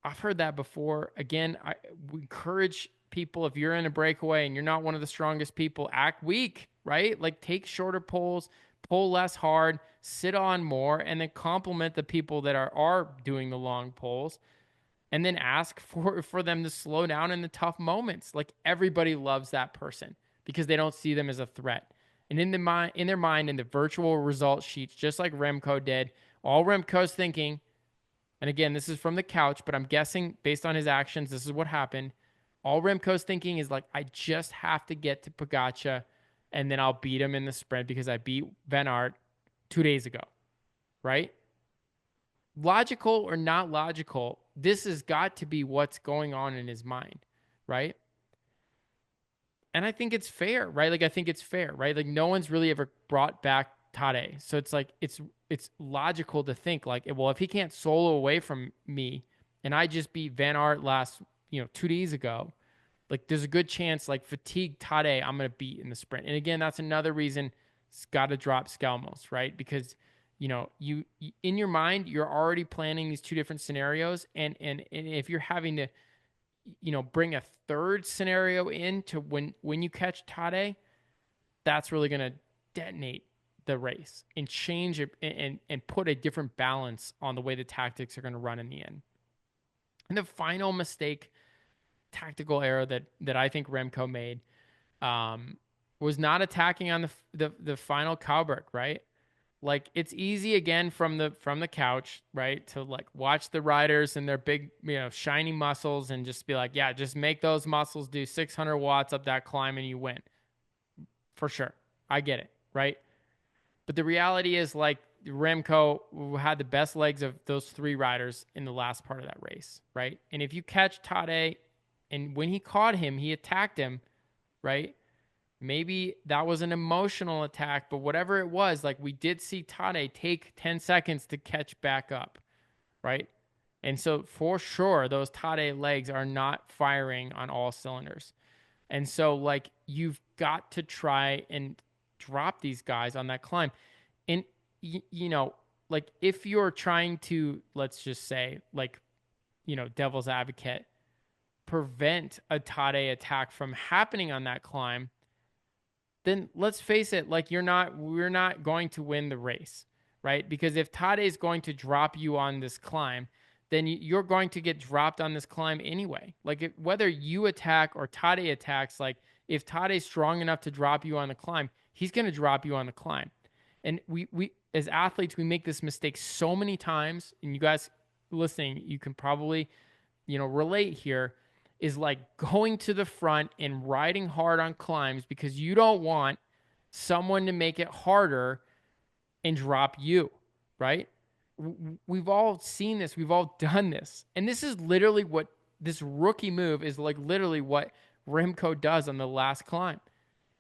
I've heard that before. Again, I encourage people, if you're in a breakaway and you're not one of the strongest people, act weak, right? Like, take shorter pulls, pull less hard, sit on more, and then compliment the people that are doing the long pulls, and then ask for them to slow down in the tough moments. Like, everybody loves that person because they don't see them as a threat. And in their mind, in the virtual result sheets, just like Remco did, all Remco's thinking, and again, this is from the couch, but I'm guessing based on his actions, this is what happened. All Remco's thinking is like, I just have to get to Pogacar, and then I'll beat him in the sprint because I beat Van Aert 2 days ago, right? Logical or not logical, this has got to be what's going on in his mind, right? And I think it's fair, right? Like, I think it's fair, right? Like, no one's really ever brought back Tadej. So it's like, it's logical to think like, well, if he can't solo away from me and I just beat Van Aert last, 2 days ago, like there's a good chance like fatigue Tadej, I'm going to beat in the sprint. And again, that's another reason it's got to drop Skjelmose, right? Because, you in your mind, you're already planning these two different scenarios. And if you're having to, bring a third scenario into when you catch Tadej, that's really going to detonate the race and change it and put a different balance on the way the tactics are going to run in the end. And the final mistake, tactical error that I think Remco made, was not attacking on the final Cowbird, right? Like, it's easy again from the couch, right, to like watch the riders and their big, shiny muscles and just be like, yeah, just make those muscles do 600 watts up that climb and you win. For sure. I get it, right? But the reality is, like, Remco had the best legs of those three riders in the last part of that race, right? And if you catch Tadej, and when he caught him, he attacked him, right? Maybe that was an emotional attack, but whatever it was, like, we did see Tadej take 10 seconds to catch back up, right? And so for sure, those Tadej legs are not firing on all cylinders. And so, like, you've got to try and drop these guys on that climb. And, like, if you're trying to, let's just say, like, devil's advocate, prevent a Tadej attack from happening on that climb, then let's face it, like, we're not going to win the race, right? Because if Tadej is going to drop you on this climb, then you're going to get dropped on this climb anyway. Like, whether you attack or Tadej attacks, like, if Tadej's strong enough to drop you on the climb, he's going to drop you on the climb. And we as athletes, we make this mistake so many times, and you guys listening, you can probably, relate here, is like going to the front and riding hard on climbs because you don't want someone to make it harder and drop you, right? We've all seen this. We've all done this. And this is literally what this rookie move is, like, literally what Remco does on the last climb.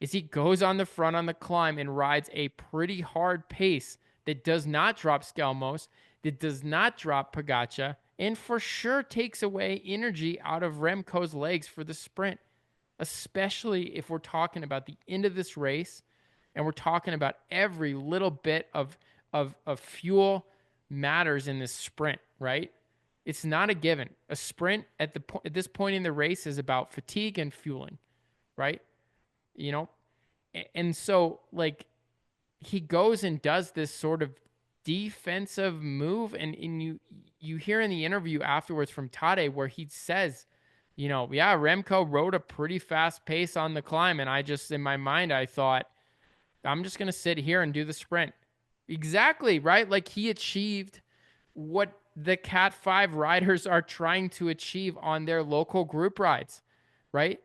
Is he goes on the front on the climb and rides a pretty hard pace that does not drop Skjelmose, that does not drop Pogacar, and for sure takes away energy out of Remco's legs for the sprint, especially if we're talking about the end of this race and we're talking about every little bit of fuel matters in this sprint, right? It's not a given. A sprint at this point in the race is about fatigue and fueling, right? And so, like, he goes and does this sort of defensive move, and you hear in the interview afterwards from Tadej where he says, yeah, Remco rode a pretty fast pace on the climb, and I just, in my mind, I thought, I'm just going to sit here and do the sprint. Exactly, right? Like, he achieved what the Cat 5 riders are trying to achieve on their local group rides, right?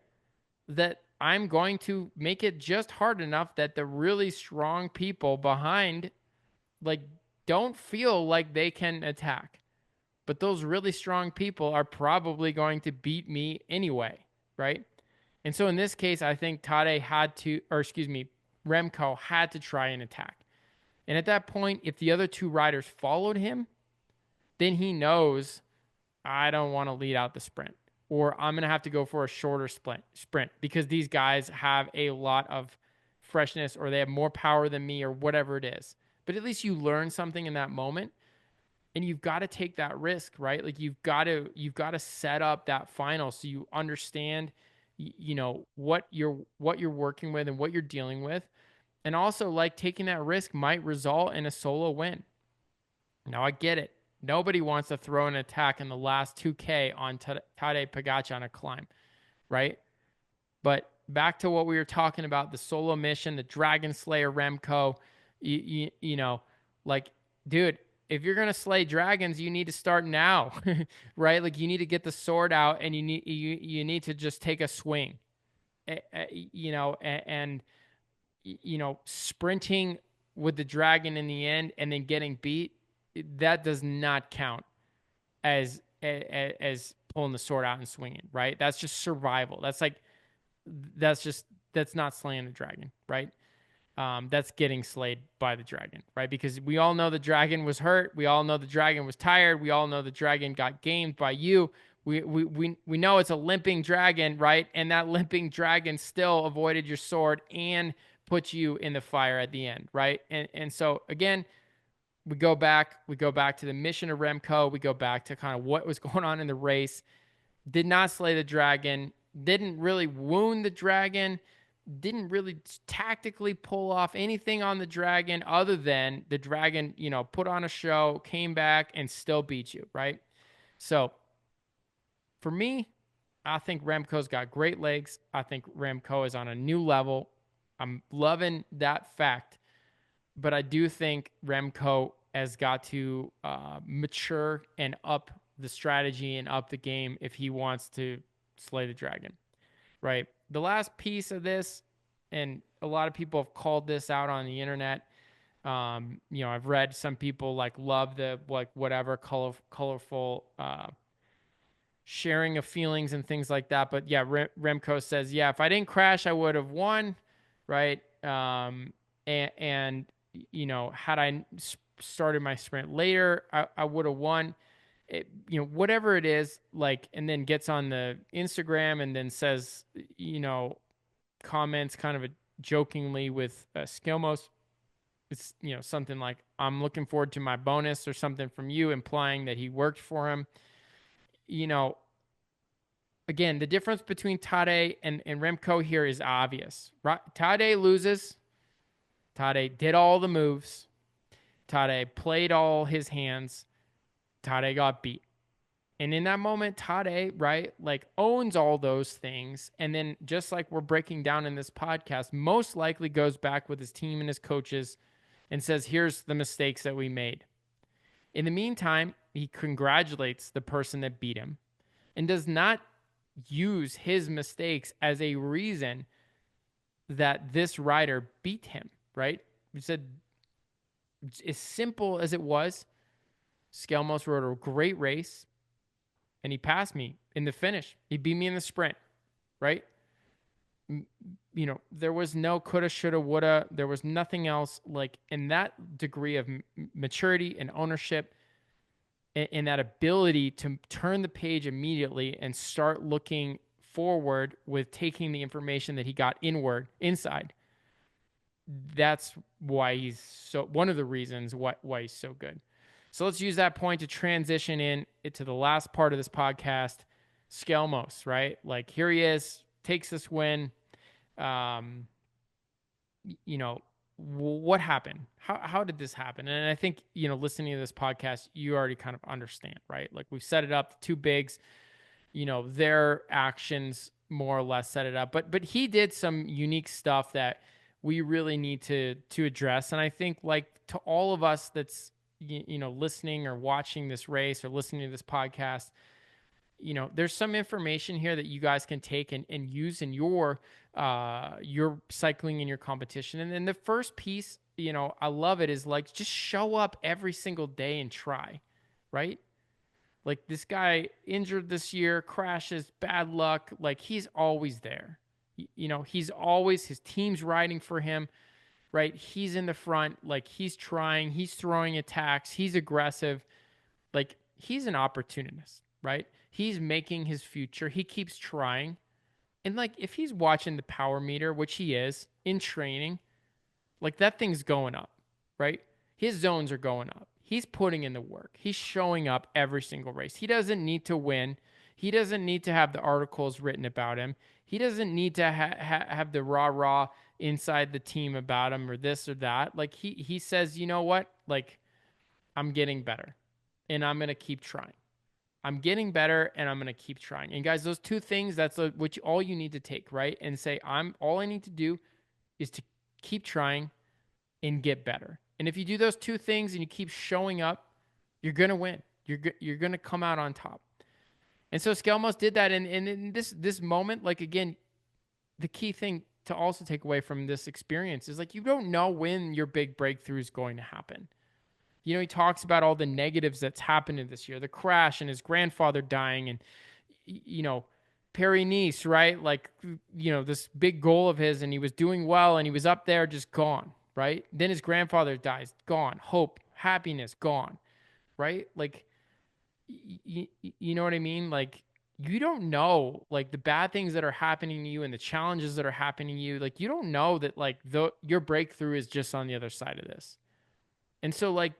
That I'm going to make it just hard enough that the really strong people behind, like, don't feel like they can attack. but those really strong people are probably going to beat me anyway, right? And so in this case, I think Remco had to try and attack. And at that point, if the other two riders followed him, then he knows I don't want to lead out the sprint, or I'm going to have to go for a shorter sprint because these guys have a lot of freshness, or they have more power than me, or whatever it is. But at least you learn something in that moment, and you've got to take that risk, right? Like you've got to set up that final so you understand, what you're working with and what you're dealing with. And also, like, taking that risk might result in a solo win. Now, I get it. Nobody wants to throw an attack in the last 2K on Tadej Pogacar on a climb, right? But back to what we were talking about, the solo mission, the Dragon Slayer Remco, like, dude, if you're going to slay dragons, you need to start now, right? Like, you need to get the sword out, and you need to just take a swing, and sprinting with the dragon in the end and then getting beat, that does not count as pulling the sword out and swinging, right? That's just survival. That's not slaying the dragon, right? That's getting slayed by the dragon, right? Because we all know the dragon was hurt. We all know the dragon was tired. We all know the dragon got gamed by you. We know it's a limping dragon, right? And that limping dragon still avoided your sword and put you in the fire at the end, right? And so again, we go back to the mission of Remco. We go back to kind of what was going on in the race. Did not slay the dragon. Didn't really wound the dragon. Didn't really tactically pull off anything on the dragon other than the dragon, put on a show, came back, and still beat you, right? So for me, I think Remco's got great legs. I think Remco is on a new level. I'm loving that fact. But I do think Remco has got to mature and up the strategy and up the game if he wants to slay the dragon, right? The last piece of this, and a lot of people have called this out on the internet. I've read some people love the whatever colorful sharing of feelings and things like that. But yeah, Remco says, yeah, if I didn't crash, I would have won, right? And had I started my sprint later, I would have won. Whatever it is, and then gets on the Instagram and then says, comments kind of jokingly with Skjelmose. It's, something like, I'm looking forward to my bonus or something from you, implying that he worked for him. Again, the difference between Tadej and Remco here is obvious. Right? Tadej loses. Tadej did all the moves. Tadej played all his hands. Tadej got beat. And in that moment, Tadej, right, owns all those things. And then just like we're breaking down in this podcast, most likely goes back with his team and his coaches and says, here's the mistakes that we made. In the meantime, he congratulates the person that beat him and does not use his mistakes as a reason that this rider beat him, right? We said, as simple as it was, Skjelmose rode a great race, and he passed me in the finish. He beat me in the sprint, right? There was no coulda, shoulda, woulda. There was nothing else in that degree of maturity and ownership, and that ability to turn the page immediately and start looking forward with taking the information that he got inside. That's why one of the reasons why he's so good. So let's use that point to transition into the last part of this podcast. Skjelmose, right? Here he is, takes this win. What happened? How did this happen? And I think, listening to this podcast, you already kind of understand, right? We've set it up, the two bigs, their actions more or less set it up. But he did some unique stuff that we really need to address. And I think to all of us that's, listening or watching this race or listening to this podcast, there's some information here that you guys can take and use in your cycling in your competition. And then the first piece, I love it, is just show up every single day and try, right? Like this guy injured this year, crashes, bad luck. Like he's always there. He's always, his team's riding for him, right? He's in the front. Like he's trying, he's throwing attacks, he's aggressive. Like he's an opportunist, right? He's making his future. He keeps trying. And like if he's watching the power meter, which he is in training, like that thing's going up, right? His zones are going up. He's putting in the work. He's showing up every single race. He doesn't need to win. He doesn't need to have the articles written about him. He doesn't need to have the rah-rah inside the team about him or this or that. Like he says, you know what? Like I'm getting better and I'm going to keep trying. I'm getting better and I'm going to keep trying. And guys, those two things, that's which all you need to take, right? And say, all I need to do is to keep trying and get better. And if you do those two things and you keep showing up, you're going to win. You're going to come out on top. And so Skjelmose did that. And in this moment, like, again, the key thing to also take away from this experience is like, you don't know when your big breakthrough is going to happen. He talks about all the negatives that's happened in this year, the crash and his grandfather dying and, Paris-Nice, right? Like, this big goal of his, and he was doing well and he was up there, just gone, right? Then his grandfather dies, gone. Hope, happiness, gone, right? Like, you know what I mean? Like, you don't know, like, the bad things that are happening to you and the challenges that are happening to you. Like, you don't know that, like, your breakthrough is just on the other side of this. And so, like,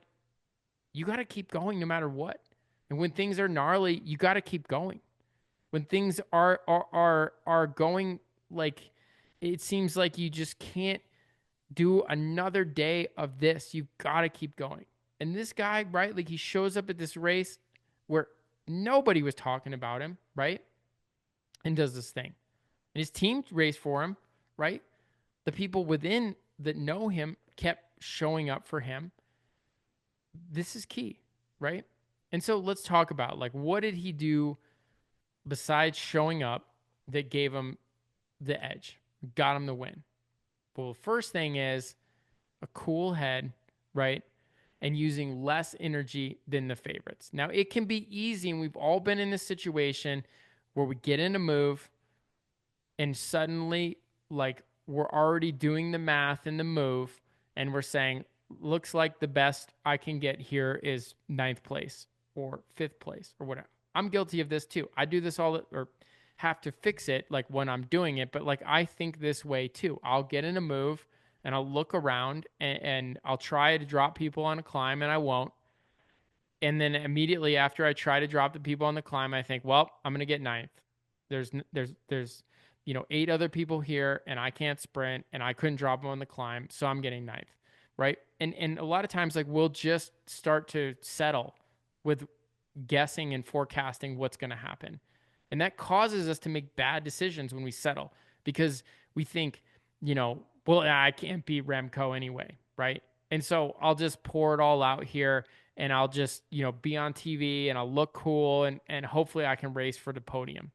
you got to keep going no matter what. And when things are gnarly, you got to keep going. When things are going, like, it seems like you just can't do another day of this. You've got to keep going. And this guy, right, like, he shows up at this race where nobody was talking about him, right? And does this thing. And his team raced for him, right? The people within that know him kept showing up for him. This is key, right? And so let's talk about, like, what did he do besides showing up that gave him the edge, got him the win? Well, the first thing is a cool head, right? And using less energy than the favorites. Now, it can be easy, and we've all been in this situation where we get in a move and suddenly, like, we're already doing the math in the move and we're saying, looks like the best I can get here is 9th place or 5th place or whatever. I'm guilty of this too. I do this or have to fix it, like, when I'm doing it, but, like, I think this way too. I'll get in a move and I'll look around and I'll try to drop people on a climb and I won't. And then immediately after I try to drop the people on the climb, I think, well, I'm going to get 9th. There's 8 other people here and I can't sprint and I couldn't drop them on the climb. So I'm getting 9th. Right. And a lot of times, like, we'll just start to settle with guessing and forecasting what's going to happen. And that causes us to make bad decisions when we settle because we think, well, I can't beat Remco anyway. Right. And so I'll just pour it all out here and I'll just, be on TV and I'll look cool and hopefully I can race for the podium,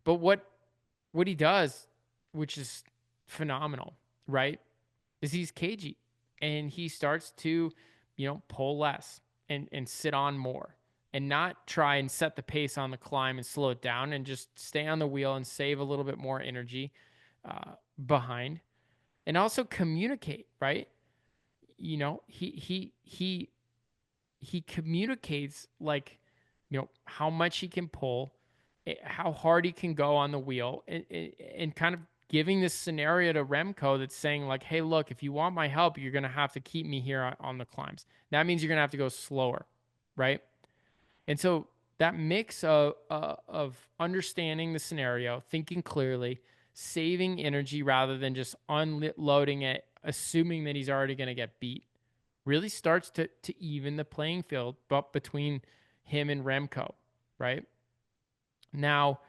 But what he does, which is phenomenal, right, is he's cagey and he starts to, pull less and sit on more and not try and set the pace on the climb and slow it down and just stay on the wheel and save a little bit more energy behind and also communicate, right? He communicates, like, how much he can pull, how hard he can go on the wheel and kind of giving this scenario to Remco that's saying, like, hey, look, if you want my help, you're going to have to keep me here on the climbs. That means you're going to have to go slower, right? And so that mix of understanding the scenario, thinking clearly, saving energy rather than just unloading it, assuming that he's already going to get beat, really starts to even the playing field but between him and Remco, right? Now,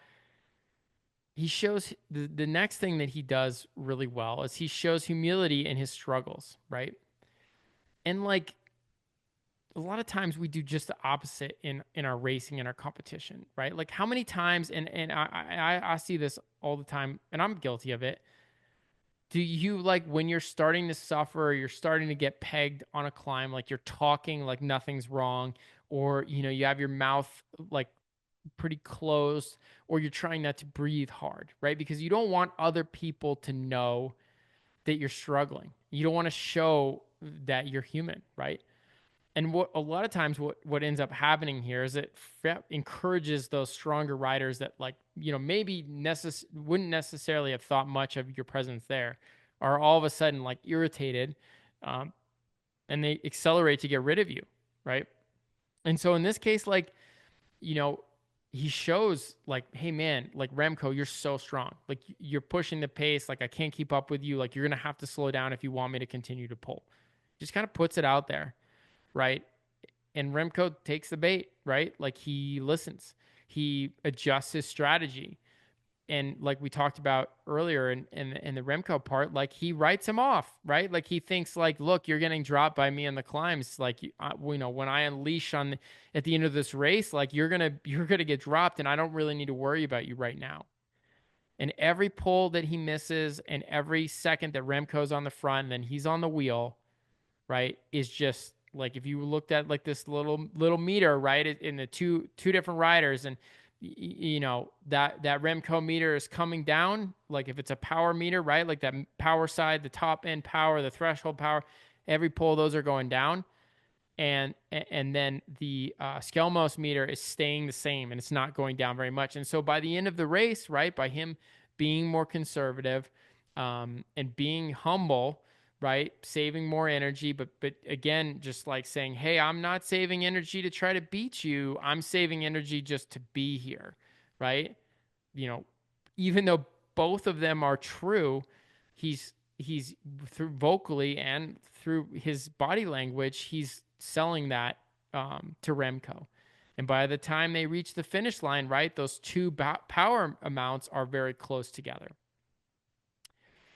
he shows the next thing that he does really well is he shows humility in his struggles, right? And, like, a lot of times we do just the opposite in our racing and our competition, right? Like, how many times, and I see this all the time, and I'm guilty of it. Do you, like, when you're starting to suffer or you're starting to get pegged on a climb, like, you're talking like nothing's wrong, or, you have your mouth like pretty closed, or you're trying not to breathe hard, right? Because you don't want other people to know that you're struggling. You don't want to show that you're human, right? And what a lot of times what ends up happening here is it encourages those stronger riders that, like, maybe wouldn't necessarily have thought much of your presence there, are all of a sudden like irritated, um, and they accelerate to get rid of you, right? And so in this case, like, you know, he shows like, hey man, like Remco, you're so strong. Like you're pushing the pace. Like I can't keep up with you. Like you're going to have to slow down if you want me to continue to pull. Just kind of puts it out there, right? And Remco takes the bait, right? Like he listens. He adjusts his strategy. And like we talked about earlier in the Remco part, like he writes him off, right? Like he thinks like, look, you're getting dropped by me in the climbs. Like, when I unleash at the end of this race, like you're gonna get dropped, and I don't really need to worry about you right now. And every pull that he misses, and every second that Remco's on the front, and then he's on the wheel, right, is just like, if you looked at like this little meter, right, in the two different riders, and that Remco meter is coming down. Like if it's a power meter, right, like that power side, the top end power, the threshold power, every pull those are going down, and then the Skjelmose meter is staying the same, and it's not going down very much. And so by the end of the race, right, by him being more conservative, and being humble, right, saving more energy, but again, just like saying, hey, I'm not saving energy to try to beat you. I'm saving energy just to be here, right? Even though both of them are true, he's through vocally and through his body language, he's selling that, to Remco. And by the time they reach the finish line, right, those two power amounts are very close together.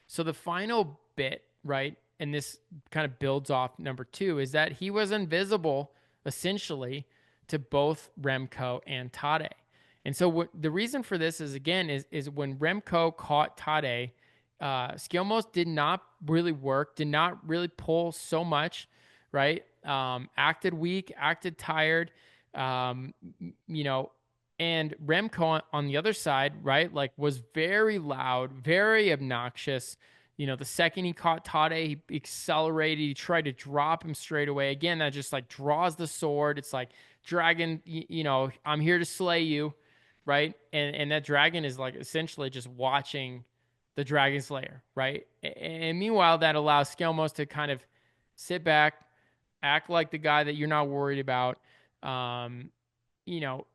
So the final bit, right, and this kind of builds off number 2, is that he was invisible essentially to both Remco and Tadej. And so the reason for this is, again, is when Remco caught Tadej, Skjelmose did not really work, did not really pull so much, right? Acted weak, acted tired, you know, and Remco on the other side, right, like was very loud, very obnoxious. The second he caught Tadej, he accelerated. He tried to drop him straight away. Again, that just like draws the sword. It's like, dragon, I'm here to slay you, right? And that dragon is like essentially just watching the dragon slayer, right? And meanwhile, that allows Skjelmose to kind of sit back, act like the guy that you're not worried about, you know,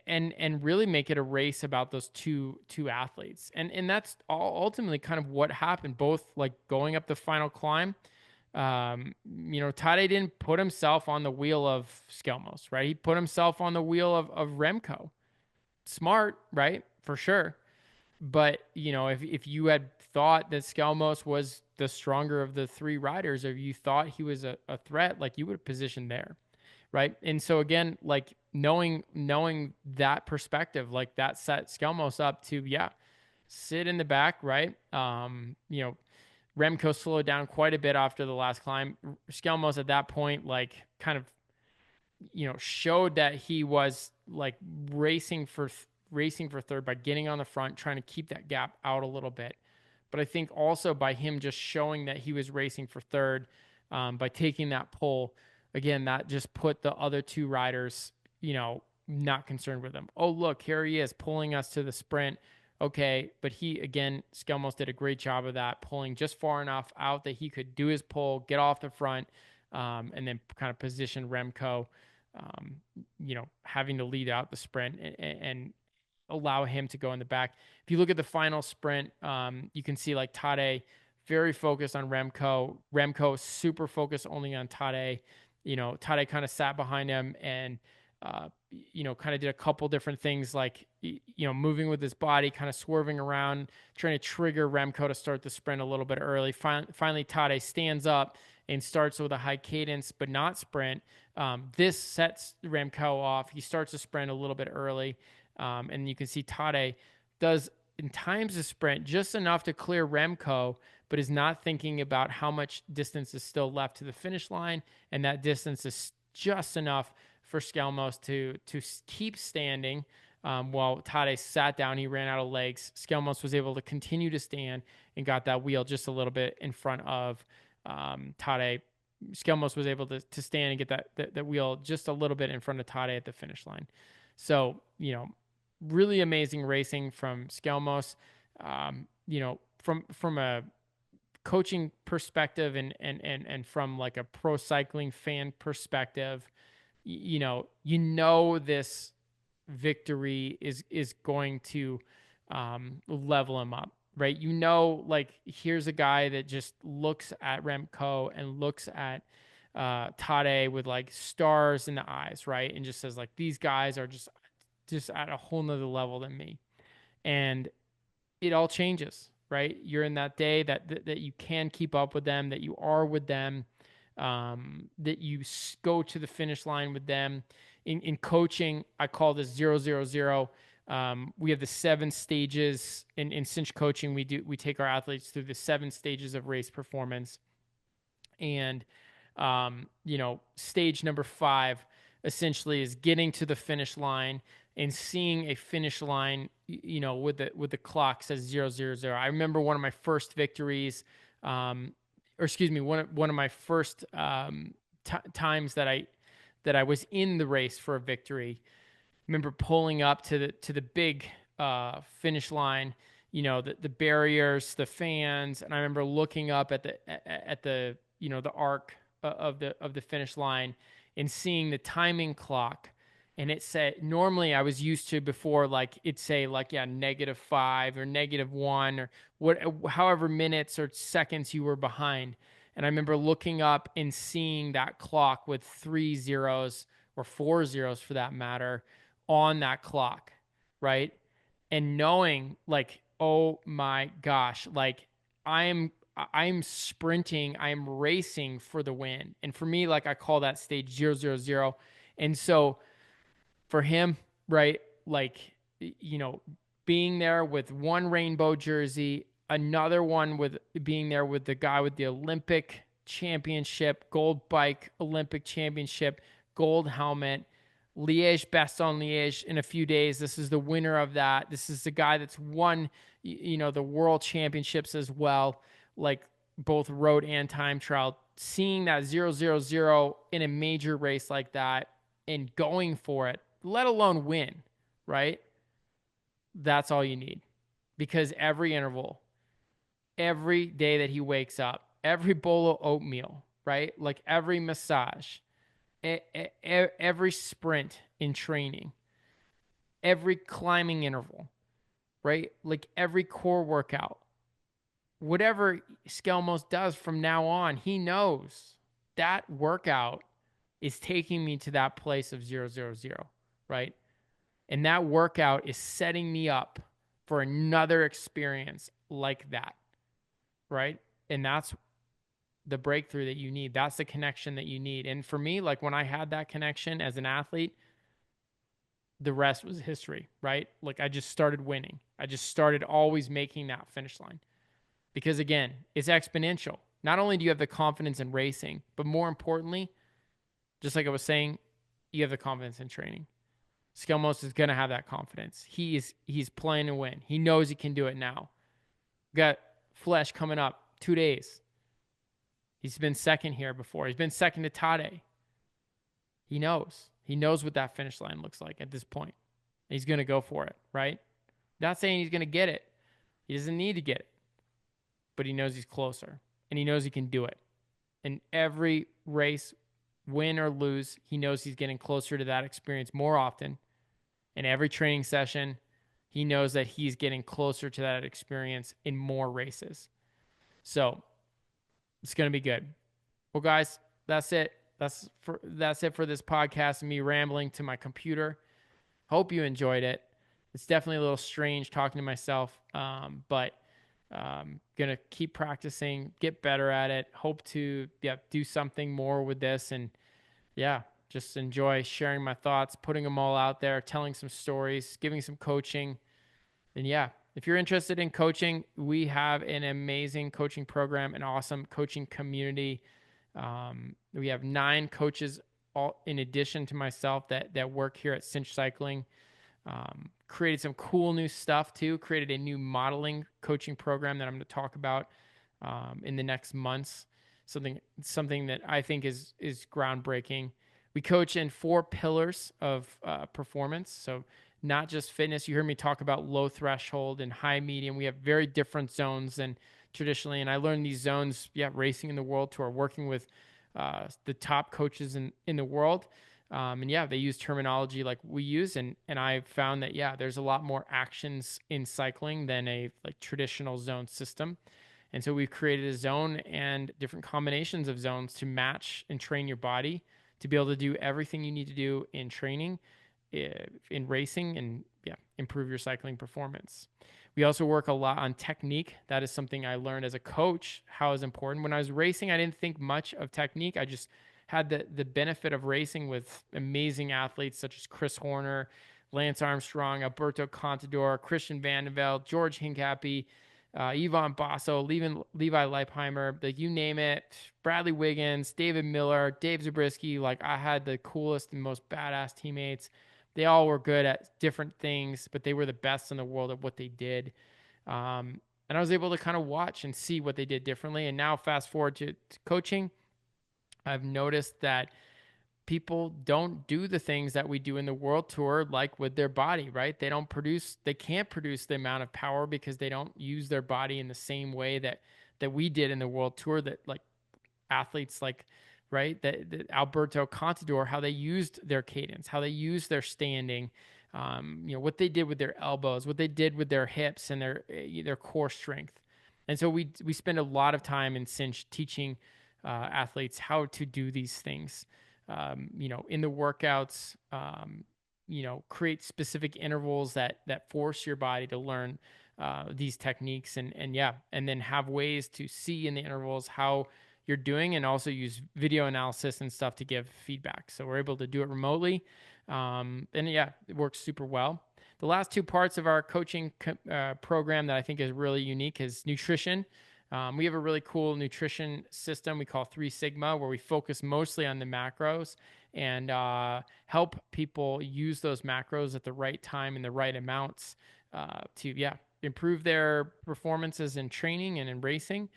and really make it a race about those two athletes. And that's ultimately kind of what happened, both like going up the final climb. Tadej didn't put himself on the wheel of Skjelmose, right? He put himself on the wheel of Remco. Smart, right? For sure. But, if you had thought that Skjelmose was the stronger of the three riders, or you thought he was a threat, like you would have positioned there, right? And so again, like knowing that perspective, like that set Skjelmose up to, sit in the back, right? Remco slowed down quite a bit after the last climb. Skjelmose at that point, like kind of, showed that he was like racing for third by getting on the front, trying to keep that gap out a little bit. But I think also by him just showing that he was racing for third, by taking that pull, again, that just put the other two riders, not concerned with him. Oh, look, here he is pulling us to the sprint. Okay. But Skjelmose did a great job of that, pulling just far enough out that he could do his pull, get off the front, and then kind of position Remco, having to lead out the sprint and allow him to go in the back. If you look at the final sprint, you can see like Tadej very focused on Remco super focused only on Tadej. Tadej kind of sat behind him and, kind of did a couple different things, like, moving with his body, kind of swerving around, trying to trigger Remco to start the sprint a little bit early. Finally, Tadej stands up and starts with a high cadence, but not sprint. This sets Remco off. He starts the sprint a little bit early. And you can see Tadej does in times a sprint just enough to clear Remco, but is not thinking about how much distance is still left to the finish line. And that distance is just enough for Skjelmose to keep standing. While Tadej sat down, he ran out of legs. Skjelmose was able to continue to stand and got that wheel just a little bit in front of Tadej. Skjelmose was able to stand and get that wheel just a little bit in front of Tadej at the finish line. So, really amazing racing from Skjelmose. From a coaching perspective and from like a pro cycling fan perspective, this victory is going to level him up, right? Like here's a guy that just looks at Remco and looks at Tadej with like stars in the eyes, right? And just says like, these guys are just at a whole nother level than me. And it all changes, right? You're in that day that you can keep up with them, that you are with them, that you go to the finish line with them. In coaching, I call this 000. We have the 7 stages in cinch coaching. We take our athletes through the 7 stages of race performance. And, stage number 5 essentially is getting to the finish line and seeing a finish line, with the clock says 000. I remember one of my first victories, one of my first times that I was in the race for a victory. I remember pulling up to the big finish line, the barriers, the fans, and I remember looking up at the the arc of the finish line and seeing the timing clock. And it said, normally I was used to before, like it'd say like, -5 or -1 or however minutes or seconds you were behind. And I remember looking up and seeing that clock with 3 zeros or 4 zeros for that matter on that clock, right? And knowing like, oh my gosh, like I'm sprinting, I'm racing for the win. And for me, like I call that stage 000. And so for him, right, like, being there with one rainbow jersey, another one with being there with the guy with the Olympic championship, gold bike, Olympic championship, gold helmet, Liège-Bastogne-Liège in a few days. This is the winner of that. This is the guy that's won, the world championships as well, like both road and time trial. Seeing that 000 in a major race like that and going for it, let alone win, right? That's all you need. Because every interval, every day that he wakes up, every bowl of oatmeal, right? Like every massage, every sprint in training, every climbing interval, right? Like every core workout, whatever Skjelmose does from now on, he knows that workout is taking me to that place of 000, right? And that workout is setting me up for another experience like that, right? And that's the breakthrough that you need. That's the connection that you need. And for me, like when I had that connection as an athlete, the rest was history, right? Like I just started winning. I just started always making that finish line. Because again, it's exponential. Not only do you have the confidence in racing, but more importantly, just like I was saying, you have the confidence in training. Skjelmose is going to have that confidence. He's playing to win. He knows he can do it now. Got Flesh coming up 2 days. He's been second here before. He's been second to Tadej. He knows. He knows what that finish line looks like at this point. He's going to go for it, right? Not saying he's going to get it. He doesn't need to get it. But he knows he's closer. And he knows he can do it. In every race, win or lose, he knows he's getting closer to that experience more often. In every training session, he knows that he's getting closer to that experience in more races. So it's going to be good. Well, guys, that's it. That's it for this podcast and me rambling to my computer. Hope you enjoyed it. It's definitely a little strange talking to myself, but gonna keep practicing, get better at it. Hope to do something more with this, and just enjoy sharing my thoughts, putting them all out there, telling some stories, giving some coaching. And if you're interested in coaching, we have an amazing coaching program, an awesome coaching community. We have 9 coaches all in addition to myself that work here at Cinch Cycling. Created some cool new stuff too. Created a new modeling coaching program that I'm going to talk about in the next months. Something that I think is groundbreaking. We coach in 4 pillars of performance. So not just fitness. You heard me talk about low threshold and high medium. We have very different zones than traditionally, and I learned these zones, racing in the World Tour, working with the top coaches in the world. And they use terminology like we use, and I found that there's a lot more actions in cycling than a like traditional zone system. And so we've created a zone and different combinations of zones to match and train your body to be able to do everything you need to do in training, in racing, and improve your cycling performance. We also work a lot on technique. That is something I learned as a coach, how is important. When I was racing, I didn't think much of technique. I just had the benefit of racing with amazing athletes such as Chris Horner, Lance Armstrong, Alberto Contador, Christian Vande Velde, George Hincapie, Yvonne Basso, Levi Leipheimer, you name it, Bradley Wiggins, David Miller, Dave Zabriskie. Like, I had the coolest and most badass teammates. They all were good at different things, but they were the best in the world at what they did. And I was able to kind of watch and see what they did differently. And now fast forward to coaching, I've noticed that people don't do the things that we do in the World Tour, like with their body, right? They can't produce the amount of power because they don't use their body in the same way that we did in the World Tour, that like athletes like, right, that Alberto Contador, how they used their cadence, how they used their standing, what they did with their elbows, what they did with their hips and their core strength. And so we spend a lot of time in Cinch teaching athletes how to do these things, in the workouts, create specific intervals that force your body to learn these techniques, and then have ways to see in the intervals how you're doing, and also use video analysis and stuff to give feedback. So we're able to do it remotely. And it works super well. The last 2 parts of our coaching program that I think is really unique is nutrition. We have a really cool nutrition system we call 3 Sigma, where we focus mostly on the macros and help people use those macros at the right time and the right amounts to improve their performances in training and in racing,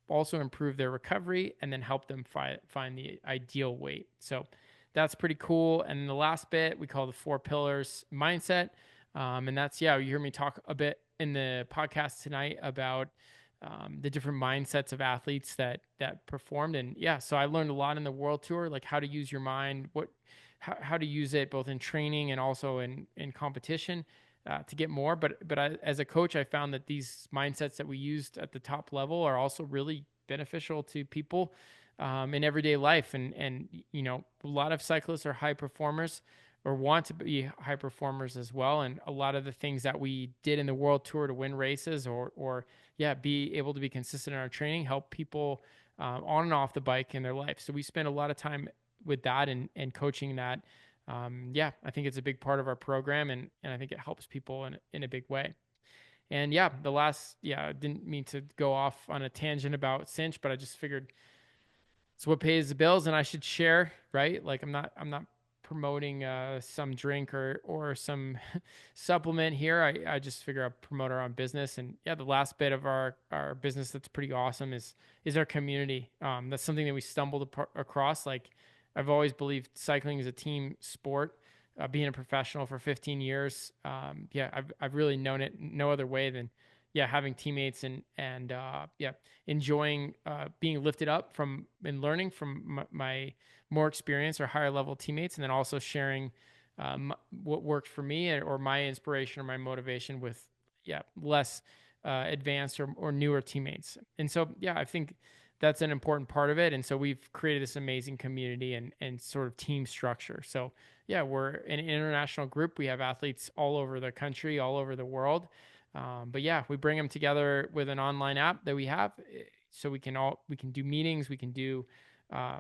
also improve their recovery, and then help them find the ideal weight. So that's pretty cool. And the last bit we call the 4 pillars mindset. And that's, you hear me talk a bit in the podcast tonight about the different mindsets of athletes that performed. And so I learned a lot in the World Tour, like how to use your mind, how to use it both in training and also in competition to get more. But as a coach, I found that these mindsets that we used at the top level are also really beneficial to people in everyday life. And a lot of cyclists are high performers or want to be high performers as well. And a lot of the things that we did in the World Tour to win races or be able to be consistent in our training help people on and off the bike in their life. So we spend a lot of time with that and coaching that. I think it's a big part of our program, and I think it helps people in a big way. And the last, I didn't mean to go off on a tangent about Cinch, but I just figured it's what pays the bills, and I should share, right? Like I'm not promoting some drink or some supplement here. I just figure I'll promote our own business. And the last bit of our business that's pretty awesome is our community. That's something that we stumbled across. Like, I've always believed cycling is a team sport. Being a professional for 15 years, I've really known it no other way than having teammates and enjoying being lifted up from and learning from my more experienced or higher level teammates, and then also sharing what worked for me or my inspiration or my motivation with less advanced or newer teammates. And so I think that's an important part of it. And so we've created this amazing community and sort of team structure. So we're an international group. We have athletes all over the country, all over the world. But we bring them together with an online app that we have, so we can do meetings, we can do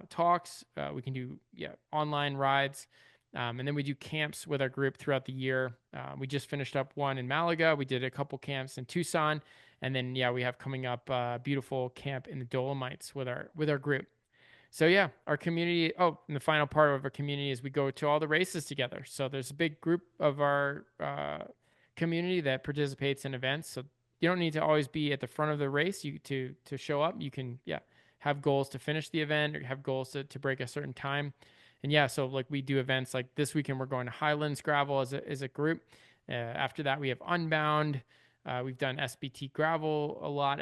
talks, we can do online rides, and then we do camps with our group throughout the year. We just finished up one in Malaga. We did a couple camps in Tucson, and then we have coming up a beautiful camp in the Dolomites with our group. So yeah, our community. Oh, and the final part of our community is we go to all the races together. So there's a big group of our community that participates in events. So you don't need to always be at the front of the race to show up. You can have goals to finish the event or have goals to break a certain time. And yeah, so like we do events like this weekend, we're going to Highlands Gravel as a group. After that, we have Unbound. We've done SBT Gravel a lot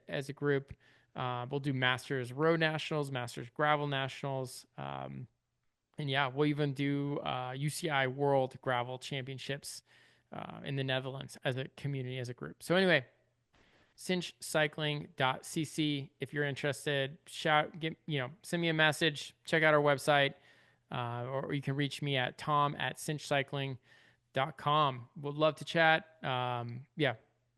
as a group. We'll do Masters Road Nationals, Masters Gravel Nationals. And yeah, we'll even do UCI World Gravel Championships in the Netherlands as a community, as a group. So anyway, cinchcycling.cc. If you're interested, send me a message, check out our website, or you can reach me at tom@cinchcycling.com. Would love to chat.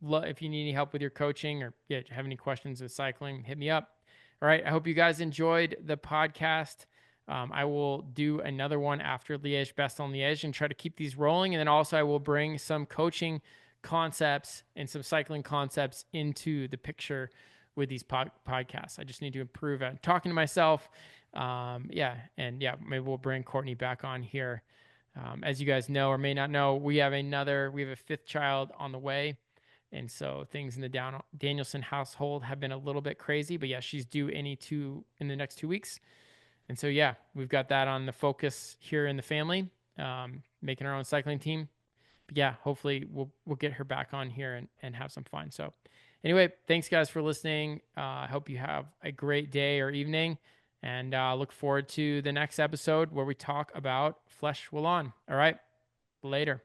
If you need any help with your coaching or have any questions with cycling, hit me up. All right. I hope you guys enjoyed the podcast. I will do another one after Liège, Best on Liège, and try to keep these rolling. And then also I will bring some coaching concepts and some cycling concepts into the picture with these podcasts. I just need to improve at talking to myself. Maybe we'll bring Courtney back on here. As you guys know or may not know, we have a fifth child on the way. And so things in the Danielson household have been a little bit crazy, but yeah, she's due in the next 2 weeks. And so, yeah, we've got that on the focus here in the family, making our own cycling team. But yeah, hopefully we'll get her back on here and have some fun. So anyway, thanks guys for listening. I hope you have a great day or evening, and look forward to the next episode where we talk about Flèche Wallonne. All right, later.